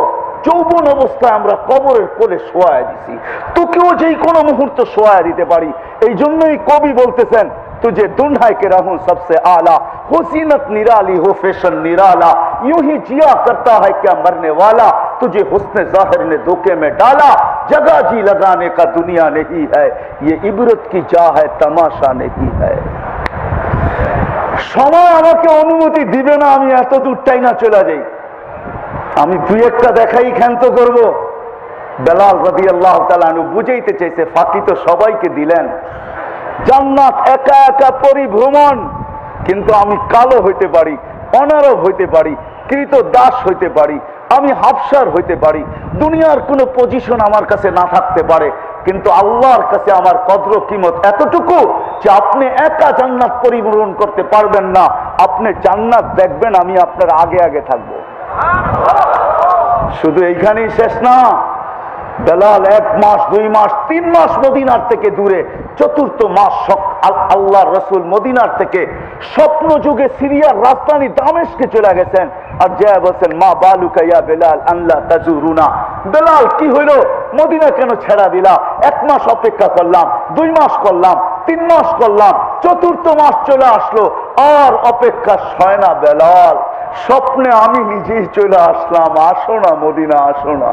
যৌবন অবস্থায় আমরা কবরের কোলে শোয়ায় দিছি, তোকেও যেই কোনো মুহূর্ত শোয়ায় দিতে পারি। এই জন্যই কবি বলতেছেন, तुझे दुल्हा के रहूं सबसे आला, हुसीनत निराली हो फैशन निराला, यूं ही जिया करता है क्या मरने वाला, तुझे हुस्न जाहिर ने धोखे में डाला, जगह जी लगाने का दुनिया नहीं है, ये इबरत की जा है तमाशा नहीं है। সময় আমাকে অনুমতি দিবে না আমি এত দূরটাই না চলে যাই। আমি দুই একটা দেখাই ক্ষান্ত করব। বেলাল রাদিয়াল্লাহু তাআলা আনহু বুঝাইতে চাইছে, ফাঁকি তো সবাইকে দিলেন, জান্নাত একা একা পরিভ্রমণ, কিন্তু আমি কালো হইতে পারি, অনারব হইতে পারি, কৃত দাস হইতে পারি, আমি হাফসার হইতে পারি, দুনিয়ার কোনো পজিশন আমার কাছে না থাকতে পারে, কিন্তু আল্লাহর কাছে আমার কদর কিমত এতটুকু যে আপনি একা জান্নাত পরিভ্রমণ করতে পারবেন না, আপনি জান্নাত দেখবেন, আমি আপনার আগে আগে থাকবো। শুধু এইখানেই শেষ না, বেলাল 1 মাস 2 মাস 3 মাস মদিনার থেকে দূরে, চতুর্থ মাস আল্লাহ রসুল মদিনার থেকে স্বপ্ন যুগে সিরিয়ার রাজধানী দামেস্কে চলে গেছেন, আর যা বলছেন মা বালুকা ইয়া বেলাল আল্লাহ তাজুরুনা, বেলাল কি হইল, মদিনা কেন ছেড়া দিলা? 1 মাস অপেক্ষা করলাম, 2 মাস করলাম, 3 মাস করলাম, চতুর্থ মাস চলে আসলো, আর অপেক্ষা সয় না বেলাল, স্বপ্নে আমি নিজেই চলে আসলাম, আসো না মদিনা, আসো না।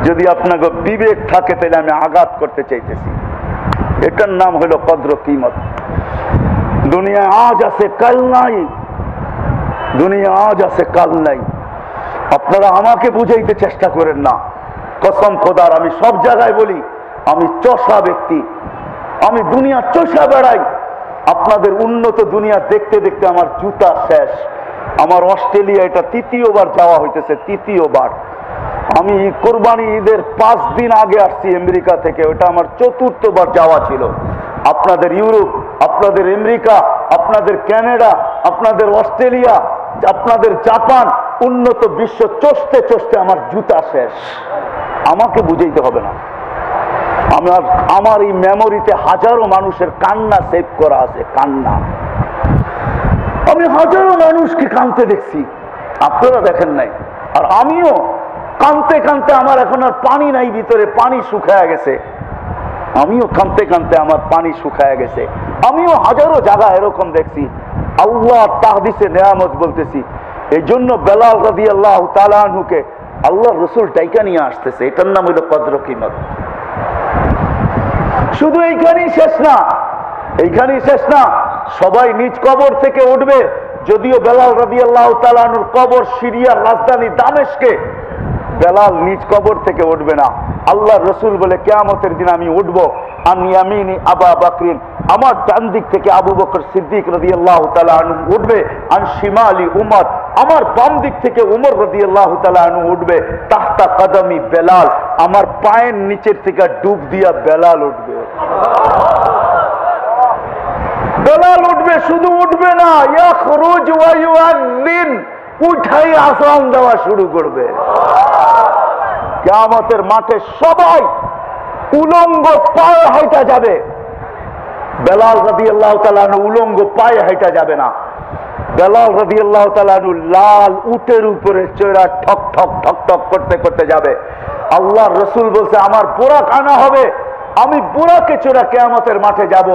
যদি আপনাকে বিবেক থাকে তাহলে আমি আঘাত করতে চাইতেছি, এটার নাম হলো কদর কিমত। দুনিয়া আজ আছে কাল নাই, দুনিয়া আজ আছে কাল নাই। আপনারা আমাকে বুঝাইতে চেষ্টা করেন না, কসম খোদার আমি সব জায়গায় বলি, আমি চষা ব্যক্তি, আমি দুনিয়া চষা বেড়াই। আপনাদের উন্নত দুনিয়া দেখতে দেখতে আমার জুতা শেষ। আমার অস্ট্রেলিয়া এটা 3য় বার যাওয়া হইতেছে, 3য় বার। আমি কোরবানি ঈদের 5 দিন আগে আসছি আমেরিকা থেকে, ওটা আমার 4র্থ বার যাওয়া ছিল। আপনাদের ইউরোপ, আপনাদের আমেরিকা, আপনাদের কানাডা, আপনাদের অস্ট্রেলিয়া, আপনাদের জাপান, উন্নত বিশ্ব চষতে চষতে আমার জুতা শেষ। আমাকে বুঝাইতে হবে না, আমার এই মেমোরিতে হাজারো মানুষের কান্না সেভ করা আছে, কান্না। আমি হাজারো মানুষকে কাঁদতে দেখছি, আপনারা দেখেন নাই, আর আমিও কাঁদতে কাঁদতে আমার এখন আর পানি নাই ভিতরে, পানি শুকায় গেছে। আমিও কাঁদতে কাঁদতে আমার পানি শুকায় গেছে। আমিও হাজারো জায়গা এরকম দেখছি। আল্লাহ তাহদিসে নেয়ামত বলতেছি, এই জন্য বেলাল রাদিয়াল্লাহু তাআলা আনহুকে আল্লাহ রসুল ডাইকা নিয়ে আসতেছে, এটার নাম হইল কদর কিমত। শুধু এইখানেই শেষ না, এইখানেই শেষ না, সবাই নিজ কবর থেকে উঠবে। যদিও বেলাল রাদিয়াল্লাহু তাআলা আনহুর কবর সিরিয়ার রাজধানী দামেস্কে, বেলাল নিজ কবর থেকে উঠবে না। আল্লাহ রসুল বলে কিয়ামতের দিন আমি উঠবো, আন ইয়ামিনি আবু বকর, আমার ডান দিক থেকে আবু বকর সিদ্দিক রাদিয়াল্লাহু তাআলা আনহু উঠবে, আন শিমালি উমর, আমার বাম দিক থেকে উমর রাদিয়াল্লাহু তাআলা আনহু উঠবে, তাহতা কদমি বেলাল, আমার পায়ের নিচের থেকে ডুব দিয়া বেলাল উঠবে। বেলাল উঠবে, শুধু উঠবে না, ইয়াখরুজ ওয়া ইউআযিন, উঠাই আযান দেওয়া শুরু করবে। কিয়ামতের মাঠে সবাই উলঙ্গ পায়ে হাঁটা যাবে, বেলাল রাদিয়াল্লাহু তাআলা আনহু উলঙ্গ পায়ে হাঁটা যাবে না। বেলাল রাদিয়াল্লাহু তাআলা আনহু লাল উটের উপরে চড়া ঠক ঠক ঠক ঠক করতে করতে যাবে। আল্লাহর রাসূল বলছে আমার বুরাক আনা হবে, আমি বুরাকে চড়া কিয়ামতের মাঠে যাব,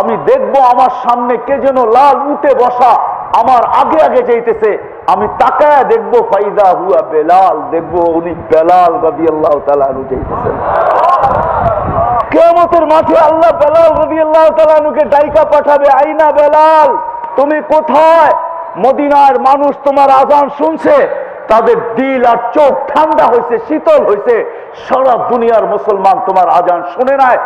আমি দেখবো আমার সামনে কে যেন লাল উটে বসা আমার আগে আগে যাইতেছে, আমি তাকায় দেখবো ফাইদা হুয়া বেলাল, দেখবো উনি বেলাল রাদিয়াল্লাহু তাআলা আনহু যাইতেছেন। কিয়ামতের মাঠে আল্লাহ বেলাল রাদিয়াল্লাহু তাআলা আনহুকে ডাইকা পাঠাবে, আইনা বেলাল, তুমি কোথায়? মদিনার মানুষ তোমার আজান শুনছে, তাদের দিল আর চোখ ঠান্ডা হয়েছে, শীতল হয়েছে। সারা দুনিয়ার মুসলমান তোমার আজান শুনে নাই,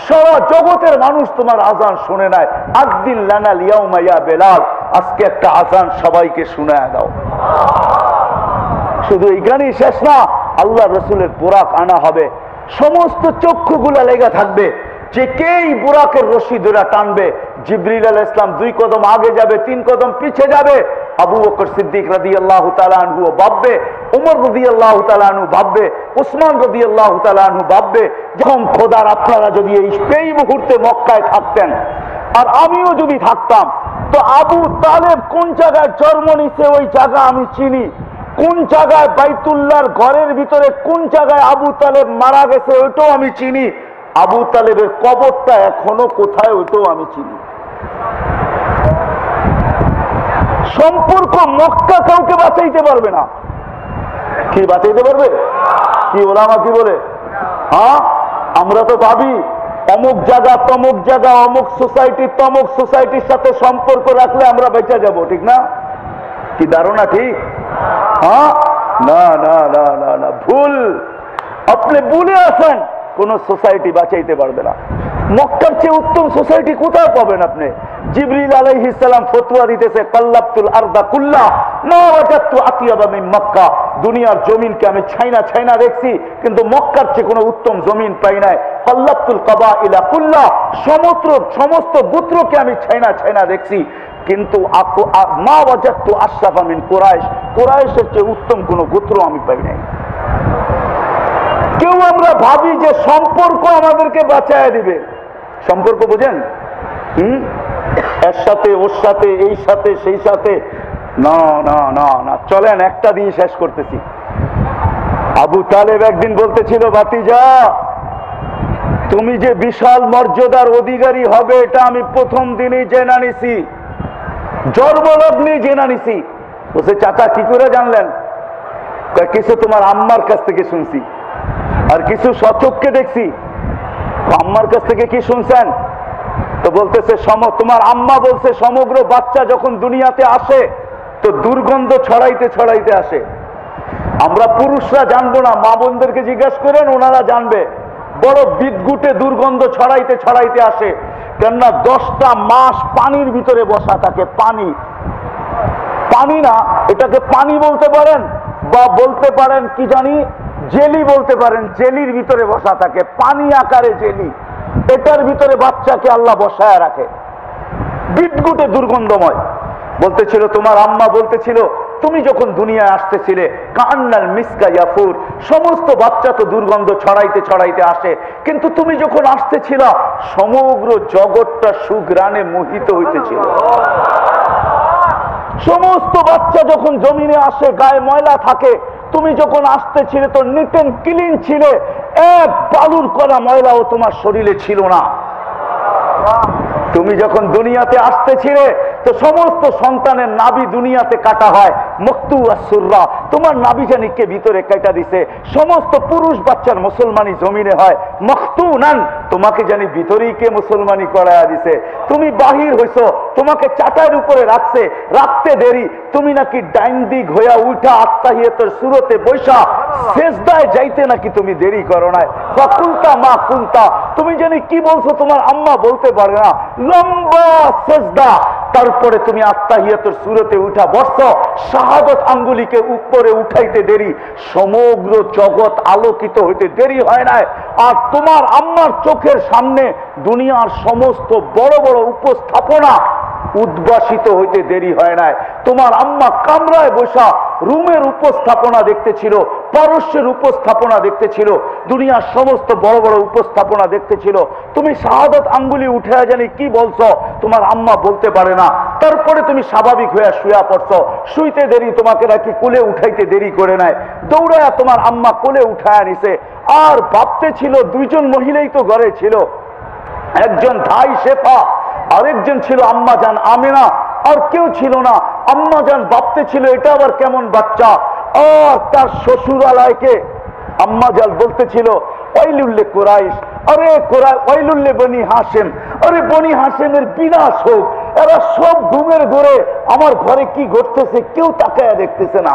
সারা জগতের মানুষ তোমার আজান শুনে নাই। আযদিন লানা লিয়াউমা ইয়া বেলাল, আজকে একটা আজান সবাইকে শুনায়া দাও। শুধু এইখানেই শেষ না, আল্লাহ রসুলের বুরাক আনা হবে, সমস্ত চক্ষুগুলা লেগে থাকবে, যে কেই বুরাকের রশি ধরে টানবে। জিবরিল আলাইহিস সালাম 2 কদম আগে যাবে, 3 কদম পিছে যাবে। আবু বকর সিদ্দিক রাদিয়াল্লাহু তাআলা আনহু ভাববে উমর রাদিয়াল্লাহু তাআলা আনহু ভাববে, উসমান রাদিয়াল্লাহু তাআলা আনহু ভাববে, যখন খোদার আপনারা যদি এই মুহূর্তে মক্কায় থাকতেন আর আমিও যদি থাকতাম, তো আবু তালেব কোন জায়গায় জন্ম নিছে ওই জায়গা আমি চিনি, কোন জায়গায় বাইতুল্লাহর ঘরের ভিতরে কোন জায়গায় আবু তালেব মারা গেছে ওইটাও আমি চিনি, আবু তালেবের কবরটা এখনো কোথায় ওইটাও আমি চিনি। সম্পর্ক মক্কা কাউকে বাঁচাইতে পারবে না। কি বাঁচাইতে পারবে? কি ওলামা কি বলে? হ্যাঁ, আমরা তো ভাবি অমুক জায়গা তমুক জায়গা, অমুক সোসাইটি তমুক সোসাইটির সাথে সম্পর্ক রাখলে আমরা বেঁচে যাব, ঠিক না? কি ধারণা ঠিক? হ্যাঁ, না না না না না, ভুল। আপনি ভুলে আছেন, কোন সোসাইটি বাঁচাইতে পারবে না। মক্কার চেয়ে উত্তম সোসাইটি কোথায় পাবেন আপনি? জিবরিল আলাইহিস সালাম ফতোয়া দিতেছে, কাল্লাবতুল আরদা কুল্লা মা ওয়াজাদতু আতিয়াবা মিন মক্কা। দুনিয়ার জমিনকে আমি ছাইনা ছাইনা দেখছি, কিন্তু মক্কার চেয়ে কোনো উত্তম জমিন পাই নাই। কাল্লাবতুল কাবাইলা কুল্লা, সমস্ত গোত্রকে আমি ছাইনা ছাইনা দেখছি, কিন্তু মা ওয়াজাদতু আশরাফা মিন কুরাইশ, কুরাইশের চেয়ে উত্তম কোনো গোত্র আমি পাই নাই। কেউ আমরা ভাবি যে সম্পর্ক আমাদেরকে বাঁচায় দিবে। সম্পর্ক বুঝেন? এর সাথে ওর সাথে, এই সাথে সেই সাথে, না না না না। চলেন একটা দিয়ে শেষ করতেছি। আবু তালেব একদিন বলতেছিল, ভাতিজা তুমি যে বিশাল মর্যাদার অধিকারী হবে এটা আমি প্রথম দিনই জেনে নিছি, জন্মলগ্নে জেনে নিছি। বলছে, চাচা কি করে জানলেন? কিছু তোমার আম্মার কাছ থেকে শুনছি, আর কিছু সচক্ষে দেখছি। আম্মার কাছ থেকে কি শুনছেন? তো বলতেছে, তোমার আম্মা বলছে সমগ্র বাচ্চা যখন দুনিয়াতে আসে তো দুর্গন্ধ ছড়াইতে ছড়াইতে আসে। আমরা পুরুষরা জানবো না, মা বোনদেরকে জিজ্ঞাসা করেন, ওনারা জানবে। বড় বিদঘুটে দুর্গন্ধ ছড়াইতে ছড়াইতে আসে, কেননা 10টা মাস পানির ভিতরে বসা থাকে। পানি না, এটাকে পানি বলতে পারেন, বা বলতে পারেন কি জানি জেলি বলতে পারেন। জেলির ভিতরে বসা থাকে, পানি আকারে জেলি, এটার ভিতরে বাচ্চাকে আল্লাহ বসায় রাখে, বিদঘুটে দুর্গন্ধময়। বলতেছিল, তোমার আম্মা বলতেছিল, তুমি যখন দুনিয়ায় আসতেছিলে কান্নাল মিসকা ইয়াফুর, সমস্ত বাচ্চা তো দুর্গন্ধ ছড়াইতে ছড়াইতে আসে, কিন্তু তুমি যখন আসতেছিল সমগ্র জগৎটা সুঘ্রাণে মোহিত হইতেছিল। সমস্ত বাচ্চা যখন জমিনে আসে গায়ে ময়লা থাকে, তুমি যখন আসতেছিলে তো নিট এন্ড ক্লিন ছিলে, এক বালুর কণা ময়লাও তোমার শরীরে ছিল না। তুমি যখন দুনিয়াতে আসতেছিলে তো সমস্ত সন্তানের নাভি দুনিয়াতে কাটা হয়, মুক্তু আসুররা, তোমার নাভি জানি কে ভিতরে কাটা দিছে। সমস্ত পুরুষ বাচ্চার মুসলমানি জমিনে হয়, মখতুনান, তোমাকে জানি ভিতরেই কে মুসলমানি করায়া দিছে। তুমি বাহির হইছো, তোমাকে চাটাইয়ের উপরে রাখতে দেরি, তুমি নাকি ডাইন দিক হইয়া উঠা আত্তাহিয়াতের সুরতে বৈশা সেজদায় যাইতে নাকি তুমি দেরি করো নাই। বা কুলতা মা কুলতা, তুমি জানি কি বলছো তোমার আম্মা বলতে পারে না, লম্বা সেজদা, তারপরে তুমি আত্তাহিয়াতের সুরতে উঠা বসছো, শাহাদত আঙ্গুলিকে উপরে উঠাইতে দেরি, সমগ্র জগৎ আলোকিত হইতে দেরি হয় নাই। আর তোমার আম্মার চোখের সামনে দুনিয়ার সমস্ত বড় বড় উপস্থাপনা উদ্ভাসিত হইতে দেরি হয় নাই। তোমার আম্মা কামরায় বসা রুমের উপস্থাপনা দেখতেছিল, পারস্যের উপস্থাপনা দেখতেছিল, দুনিয়ার সমস্ত বড় বড় উপস্থাপনা দেখতেছিল। তুমি শাহাদত আঙ্গুলি উঠে জানি কি বলছো, তোমার আম্মা বলতে পারে না। তারপরে তুমি স্বাভাবিক হয়ে শুয়া পড়ছো, শুইতে দেরি, তোমাকে নাকি কোলে উঠাইতে দেরি করে নাই, দৌড়ায়া তোমার আম্মা কোলে উঠায়া নিছে। আর ভাবতে ছিল দুইজন মহিলাই তো ঘরে ছিল, একজন ধাই শেফা, আরেকজন ছিল আম্মা জান আমিনা, আর কেউ ছিল না। আম্মা জান ভাবতে ছিল এটা আবার কেমন বাচ্চা। আর তার শ্বশুরালয়কে আম্মা জান বলতেছিল, ওয়াইলুল্লে কুরাইশ, আরে ওয়াইলুল্লে বনি হাসেম, আরে বনি হাসেমের বিনাশ হোক, এরা সব ঘুমের ঘরে আমার ঘরে কি ঘটতেছে কেউ তাকায় দেখতেছে না।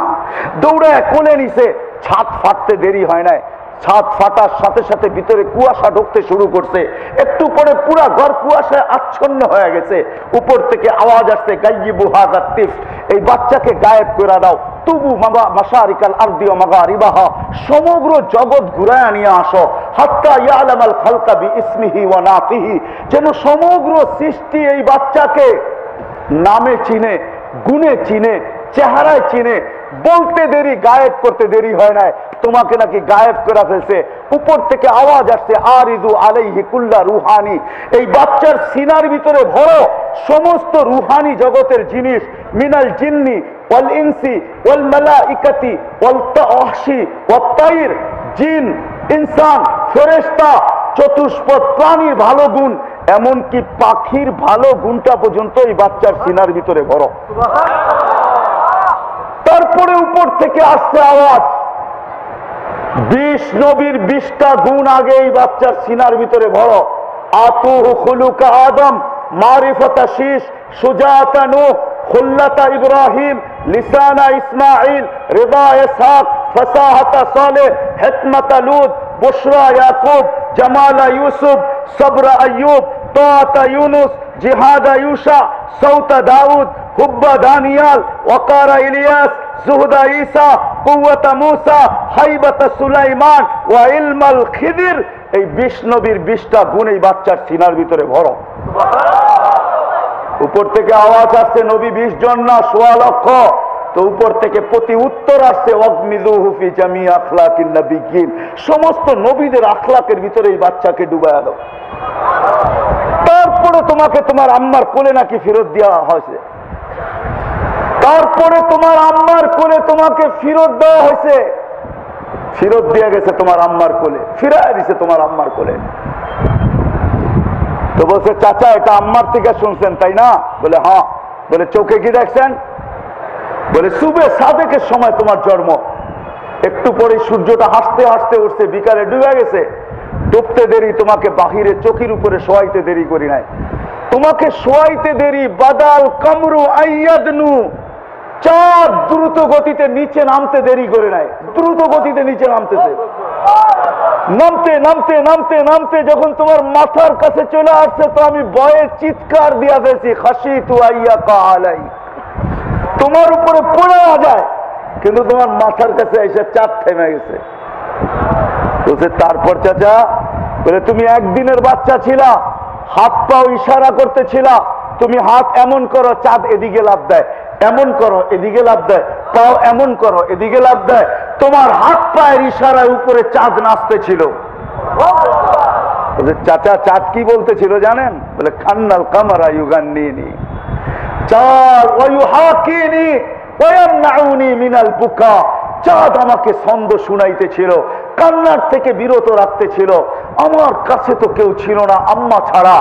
দৌড়ায় কোলে নিছে, ছাদ ফাটতে দেরি হয় নাই। ছাদ ফাটার সাথে সাথে ভিতরে কুয়াশা ঢুকতে শুরু করছে, একটু পরে পুরা ঘর কুয়াশায় আচ্ছন্ন হয়ে গেছে। উপর থেকে আওয়াজ আসছে, গাইয়িবু হাযা তিফ, এই বাচ্চাকে গায়েব করে দাও। তুবু মাশারিকাল আরদি ওয়া মাগারিবাহা, সমগ্র জগৎ ঘুরায় নিয়ে আসো। হাত্তা ইয়ালামাল খালকা বিইসমিহি ওয়া নাতিহি, যেন সমগ্র সৃষ্টি এই বাচ্চাকে নামে চিনে, গুণে চিনে, চেহারায় চিনে, বলতে দেরি, গায়েব করতে দেরি হয় নাই, তোমাকে নাকি গায়েব করে ফেলছে। উপর থেকে আওয়াজ আসছে, আরিদু আলাইহি কুল্লা রুহানি। এই বাচ্চার সিনার ভিতরে ভরো সমস্ত রুহানি জগতের জিনিস, মিনাল জিন্নি ওয়াল ইনসি ওয়াল মালাইকাতি ওয়াল তাওহশি ওয়াত তাইর, জিন, ইনসান, ফেরেশতা, চতুষ্পদ প্রাণীর ভালো গুণ, এমনকি পাখির ভালো গুণটা পর্যন্ত এই বাচ্চার সিনার ভিতরে ভরো। তারপরে উপর থেকে আসছে আওয়াজ, 20 নবীর 20টা গুণ আগে এই বাচ্চার সিনার ভিতরে ভরো। আতুহু খুলুকা আদম, মারিফাতা শীশ, সুজাতা নূহ, খুল্লাতা ইব্রাহিম, লিসানা ইসমাইল, রিদা ইসহাক, ফাসাহাতা সালেহ, হিকমাতা লূত, বুশরা ইয়াকুব, জামালা ইউসুফ, সবরা আইয়ুব, তাআতা ইউনুস, জিহাদা ইউশা, সৌতা দাউদ, হুব্বা দানিয়াল, ওয়াকারা ইলিয়াস, জুহদা ঈসা, কুওয়াতা মূসা, হাইবাতা সুলাইমান ওয়া ইলমাল খিদির। এই 20 নবীর 20টা গুণ এই বাচ্চার সিনার ভিতরে ভরো। উপর থেকে আওয়াজ আসছে, নবী 20 জন না, 1.25 লক্ষ। তো উপর থেকে প্রতি উত্তর আসছে, ওয়াগমিযুহু ফি জামি আখলাকিন নবিয়্যিন, সমস্ত নবীদের আখলাকের ভিতরে এই বাচ্চাকে ডুবায়া দাও। তারপরে তোমাকে তোমার আম্মার কোলে নাকি ফেরত দেওয়া হয়েছে, তারপরে তোমার আম্মার কোলে তোমাকে ফেরত দেওয়া হয়েছে, ফেরত দিয়ে গেছে তোমার আম্মার কোলে, ফিরায় দিছে তোমার আম্মার কোলে। তো বলছে, চাচা এটা আম্মার থেকে শুনছেন তাই না? বলে হ্যাঁ। বলে চোখে কি দেখছেন? বলে সুবে সাদেকের সময় তোমার জন্ম, একটু পরে সূর্যটা হাসতে হাসতে উঠছে, বিকালে ডুবে গেছে, ডুবতে দেরি, তোমাকে বাহিরে চোখের উপরে শোয়াইতে দেরি করি নাই, তোমাকে শোয়াইতে দেরি, বাদাল কামরু আইয়াদনু, চাঁদ দ্রুত গতিতে নিচে নামতে দেরি করে নাই, দ্রুত গতিতে নিচে নামতেছে। নামতে নামতে নামতে নামতে যখন তোমার মাথার কাছে চলে আসছে, তো আমি ভয়ে চিৎকার দিয়া ফেলছি, খাশিতু আইয়াকা আলাই, তোমার উপরে পড়ে যায়, কিন্তু তোমার মাথার কাছে এসে চাঁদ থেমে গেছে। বলছে তারপর চাচা? বলে তুমি একদিনের বাচ্চা ছিলা, হাত পাও ইশারা করতেছিলা, তুমি হাত এমন করো, চাঁদ এদিকে লাফ দেয়, এমন করো এদিকে লাফ দেয়, পাও এমন করো এদিকে লাফ দেয়, তোমার হাত পায়ের ইশারায় উপরে চাঁদ নাচতেছিল। চাচা চাঁদ কি বলতেছিল জানেন? বলে খান্নাল কামারা ইউগান্নিনি, চাঁদ ওয়ায়ুহাকিনি ওয়ায়ামনাউনি মিনাল বুকা, চাঁদ আমাকে ছন্দ শুনাইতেছিল, কান্নার থেকে বিরত রাখতেছিল। আমার কাছে তো কেউ ছিল না আম্মা ছাড়া,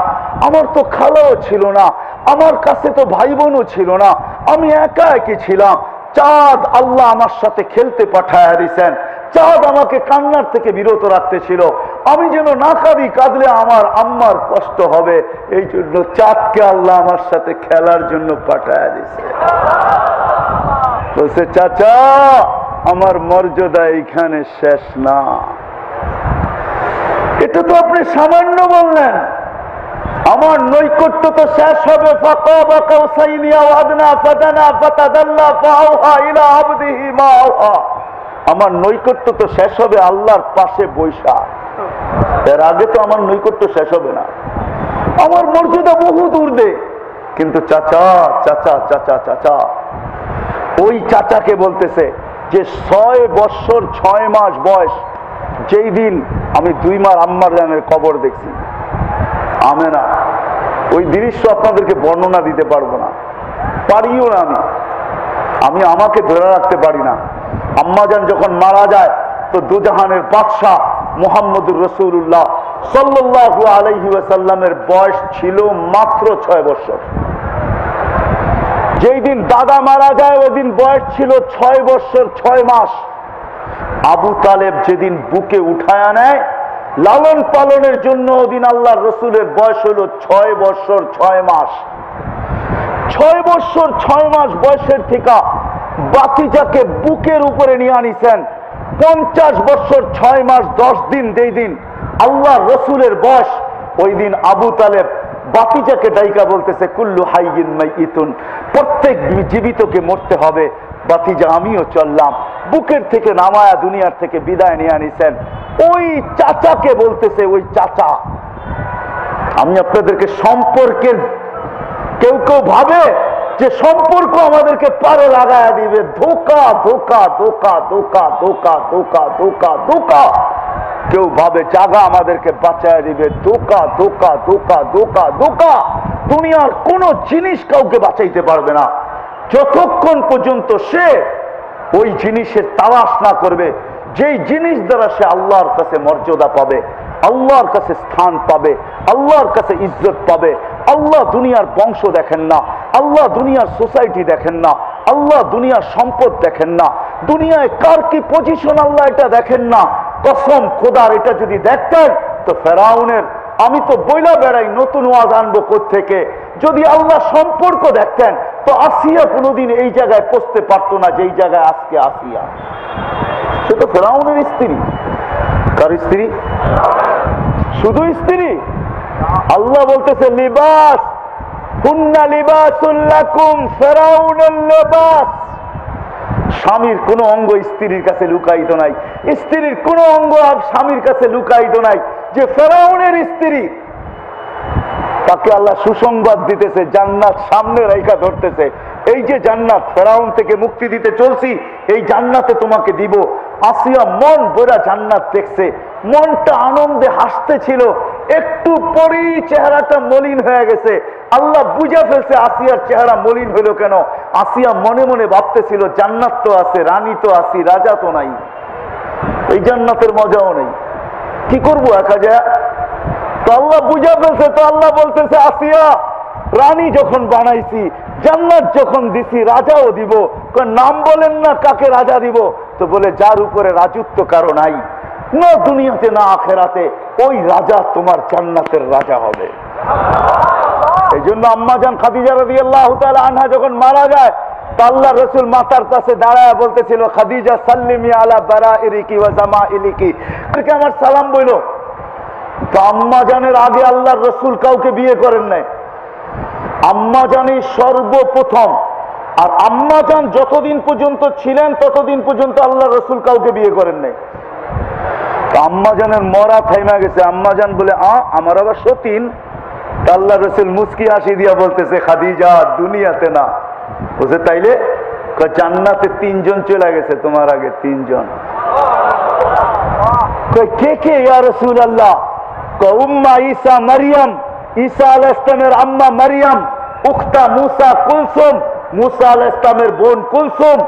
আমার তো খালাও ছিল না, আমার কাছে তো ভাই বোনও ছিল না, আমি একা একই ছিলাম। চাঁদ আল্লাহ আমার সাথে খেলতে পাঠায়া দিয়েছেন, চাঁদ আমাকে কান্নার থেকে বিরত রাখতেছিল, আমি যেন না কাঁদি, কাঁদলে আমার আম্মার কষ্ট হবে, এই জন্য চাঁদকে আল্লাহ আমার সাথে খেলার জন্য পাঠায়া দিয়েছে। বলছে চাচা আমার মর্যাদা এইখানে শেষ না, এটা তো আপনি সামান্য বললেন, আমার নৈকট্য তো শেষ হবে। ফাকাবা কাউসাইনি আও আদনা ফাদানা ফাতাদাল্লা ফাআওহা ইলা আবদিহি মা আওহা, আমার নৈকট্য তো শেষ হবে আল্লাহর পাশে বৈশা, এর আগে তো আমার নৈকট্য শেষ হবে না, আমার মর্যাদা বহু দূরে। কিন্তু চাচা চাচা চাচা চাচা, ওই চাচাকে বলতেছে যে 6 বছর 6 মাস বয়স, যেই দিন আমি 2 মাস আম্মার জানের কবর দেখছি আমেনা, ওই দৃশ্য আপনাদেরকে বর্ণনা দিতে পারবো না, পারিও না, আমি আমাকে ধরে রাখতে পারি না। আম্মাজান যখন মারা যায়, তো দুজাহানের বাদশাহ মুহাম্মদুর রাসূলুল্লাহ সাল্লাল্লাহু আলাইহি ওয়াসাল্লামের বয়স ছিল মাত্র 6 বছর। যেই দিন দাদা মারা যায় ওই দিন বয়স ছিল 6 বছর 6 মাস। আবু তালেব যেদিন বুকে উঠায়া নেয় লালন পালনের জন্য, ওদিন আল্লাহর রসুলের বয়স হলো 6 বছর 6 মাস। 6 বছর 6 মাস বয়সের থেকে বাতিজাকে বুকের উপরে নিয়ে আনিছেন। 50 বছর 6 মাস 10 দিন যেই দিন আল্লাহর রসুলের বয়স, ওই দিন আবু তালেব বাতিজাকে ডাইকা বলতেছে কুল্লু হাইয়িন মাইয়িতুন, প্রত্যেক জীবিতকে মরতে হবে, বাতিজা আমিও চললাম। বুকের থেকে নামায়া দুনিয়ার থেকে বিদায় নিয়ে আনিছেন। ওই চাচাকে বলতেছে, ওই চাচা, আমি আপনাদেরকে সম্পর্কের, কেউ কেউ ভাবে যে সম্পর্ক আমাদেরকে পারে লাগায়া দিবে। ধোকা ধোকা ধোকা ধোকা ধোকা ধোকা ধোকা ধোকা। কেউ ভাবে জাগা আমাদেরকে বাঁচায় দিবে। ধোকা ধোকা ধোকা ধোকা ধোকা। দুনিয়ার কোন জিনিস কাউকে বাঁচাইতে পারবে না যতক্ষণ পর্যন্ত সে ওই জিনিসের তালাশ না করবে যেই জিনিস দ্বারা সে আল্লাহর কাছে মর্যাদা পাবে, আল্লাহর কাছে স্থান পাবে, আল্লাহর কাছে ইজ্জত পাবে। আল্লাহ দুনিয়ার বংশ দেখেন না, আল্লাহ দুনিয়ার সোসাইটি দেখেন না, আল্লাহ দুনিয়ার সম্পদ দেখেন না, দুনিয়ায় কার কি পজিশন আল্লাহ এটা দেখেন না। কসম খোদার, এটা যদি দেখতেন তো ফেরাউনের, আমি তো বইলা বেড়াই নতুন ওয়াজ আনবো কোত্থেকে, যদি আল্লাহ সম্পর্ক দেখতেন তো আসিয়া কোনোদিন এই জায়গায় পৌঁছতে পারতো না যেই জায়গায় আজকে আসিয়া। সে তো ফেরাউনের স্ত্রী। কার স্ত্রী? শুধু স্ত্রী? আল্লাহ বলতেছে লিবাস, হুন্না লিবাসুল লাকুম, ফেরাউনুল লিবাস। স্বামীর কোন অঙ্গ স্ত্রীর কাছে লুকায়িত নাই, স্ত্রীর কোন অঙ্গ স্বামীর কাছে লুকায়িত নাই। যে ফেরাউনের স্ত্রী, তাকে আল্লাহ সুসংবাদ দিতেছে, জান্নাত সামনে রেখা ধরতেছে। এই যে জান্নাত, ফেরাউন থেকে মুক্তি দিতে চলছি, এই জান্নাতে তোমাকে দিব। আসিয়া মন ভরা জান্নাত দেখছে, মনটা আনন্দে হাসতেছিল। একটু পরেই চেহারাটা মলিন হয়ে গেছে। আল্লাহ বুঝা ফেলছে আসিয়ার চেহারা মলিন হইল কেন। আসিয়া মনে মনে ভাবতেছিল জান্নাত তো আছে, রানী তো আছি, রাজা তো নাই, এই জান্নাতের মজাও নেই, কি করবো একা যায়। তো আল্লাহ বুঝা ফেলছে। তো আল্লাহ বলতেছে আসিয়া, রানী যখন বানাইছি, জান্নাত যখন দিছি, রাজাও দিব। নাম বলেন না কাকে রাজা দিব। তো বলে যার উপরে রাজত্ব কারো নাই, না দুনিয়াতে না আখেরাতে, ওই রাজা তোমার জান্নাতের রাজা হবে। এই জন্য আম্মাজান খাদিজা রাদিয়াল্লাহু তাআলা আনহা যখন মারা যায়, তা আল্লাহ রাসূল মাতার কাছে দাঁড়ায় বলতেছিল, খাদিজা সাল্লিমি আলা বারাইরিকি ওয়া জামাইলিকি, আমার সালাম বইলো। তো আম্মাজানের আগে আল্লাহর রাসূল কাউকে বিয়ে করেন নাই, আম্মাজানই সর্বপ্রথম। আর আম্মাজান যতদিন পর্যন্ত ছিলেন ততদিন পর্যন্ত আল্লাহ রাসূল কাউকে বিয়ে করেন নাই। আম্মাজানের মরা থাইমা গেছে। আম্মাজান বলে আমার আবার সতীন। আল্লাহ রাসূল মুস্কি হাসি দিয়া বলতেছে, খাদিজা দুনিয়াতে না। বলছে তাইলে? জান্নাতে 3 জন চলে গেছে তোমার আগে, 3 জন। কে কে ইয়া রাসূলুল্লাহ? উম্মা ঈসা মারিয়াম, ঈসা আলাইহিস সালামের আম্মা মারিয়াম, উখতা মুসা কুলসুম, মুসা আলাইহিস সালামের বোন কুলসুম,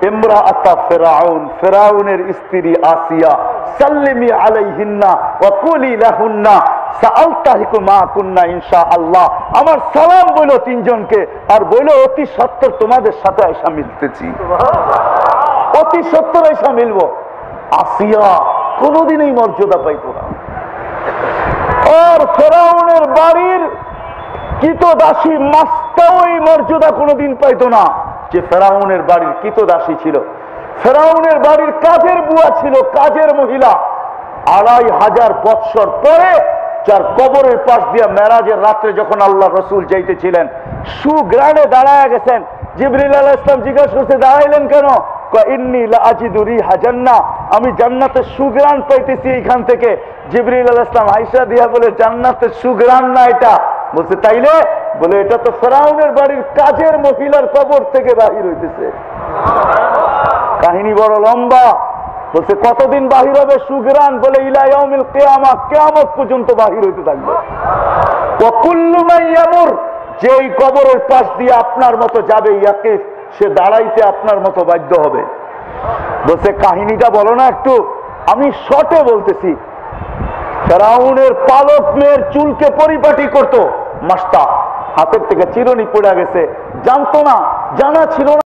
ইমরাআতা ফিরাউন, ফিরাউনের স্ত্রী আসিয়া, সাল্লিমি আলাইহিন্না ওয়া কুলি লাহুন্না সাআলতাহিকু মা কুন্না ইনশাআল্লাহ। আমার সালাম বলো 3 জনকে, আর বলো অতি সত্তর তোমাদের সাথে আয়সা মিলতেছি, অতি সত্তর আয়সা মিলবো। আসিয়া কোনোদিনই মর্যাদা পাইত না। আর ফেরাউনের বাড়ির কৃতদাসী মাস্তাও এই মর্যাদা কোনোদিন পাইত না যে ফেরাউনের বাড়ির কৃতদাসী ছিল। ফেরাউনের বাড়ির কাজের বুয়া ছিল, কাজের মহিলা। 2500 বৎসর পরে যার কবরের পাশ দিয়া মেরাজের রাত্রে যখন আল্লাহ রসুল যাইতেছিলেন, সুগ্রাণে দাঁড়ায় গেছেন। জিবরিল আলাইহিস সালাম জিজ্ঞাসা করতে, দাঁড়াইলেন কেন? ইন্নী লা আজিদু রিহা জান্নাহ, আমি জান্নাতের সুগ্রাণ পাইতেছি এইখান থেকে। জিবরিল আলাইহিস সালাম আয়েশা দিয়া বলে, জান্নাতের সুগ্রাণ না এটা। বলছে তাইলে? বলে এটা তো ফেরাউনের বাড়ির কাজের মহিলার কবর থেকে বাহির হইতেছে। কাহিনী বড় লম্বা। বলছে কতদিন বাহির হবে সুগ্রাণ? বলে ইলা ইয়াউমিল কিয়ামা, কিয়ামত পর্যন্ত বাহির হইতে থাকবে। ওয়া কুল্লু মান ইয়ামুর, যেই কবরের পাশ দিয়ে আপনার মতো যাবে, ইয়াকিফ, সে দাঁড়াইতে আপনার মতো বাধ্য হবে। বলছে কাহিনীটা বলো না একটু। আমি শর্টে বলতেছি। ফেরাউনের পালক মেয়ের চুলকে পরিপাটি করত মাস্তা, হাতের থেকে চিরুনি পড়ে গেছে, জানতো না, জানা ছিল না।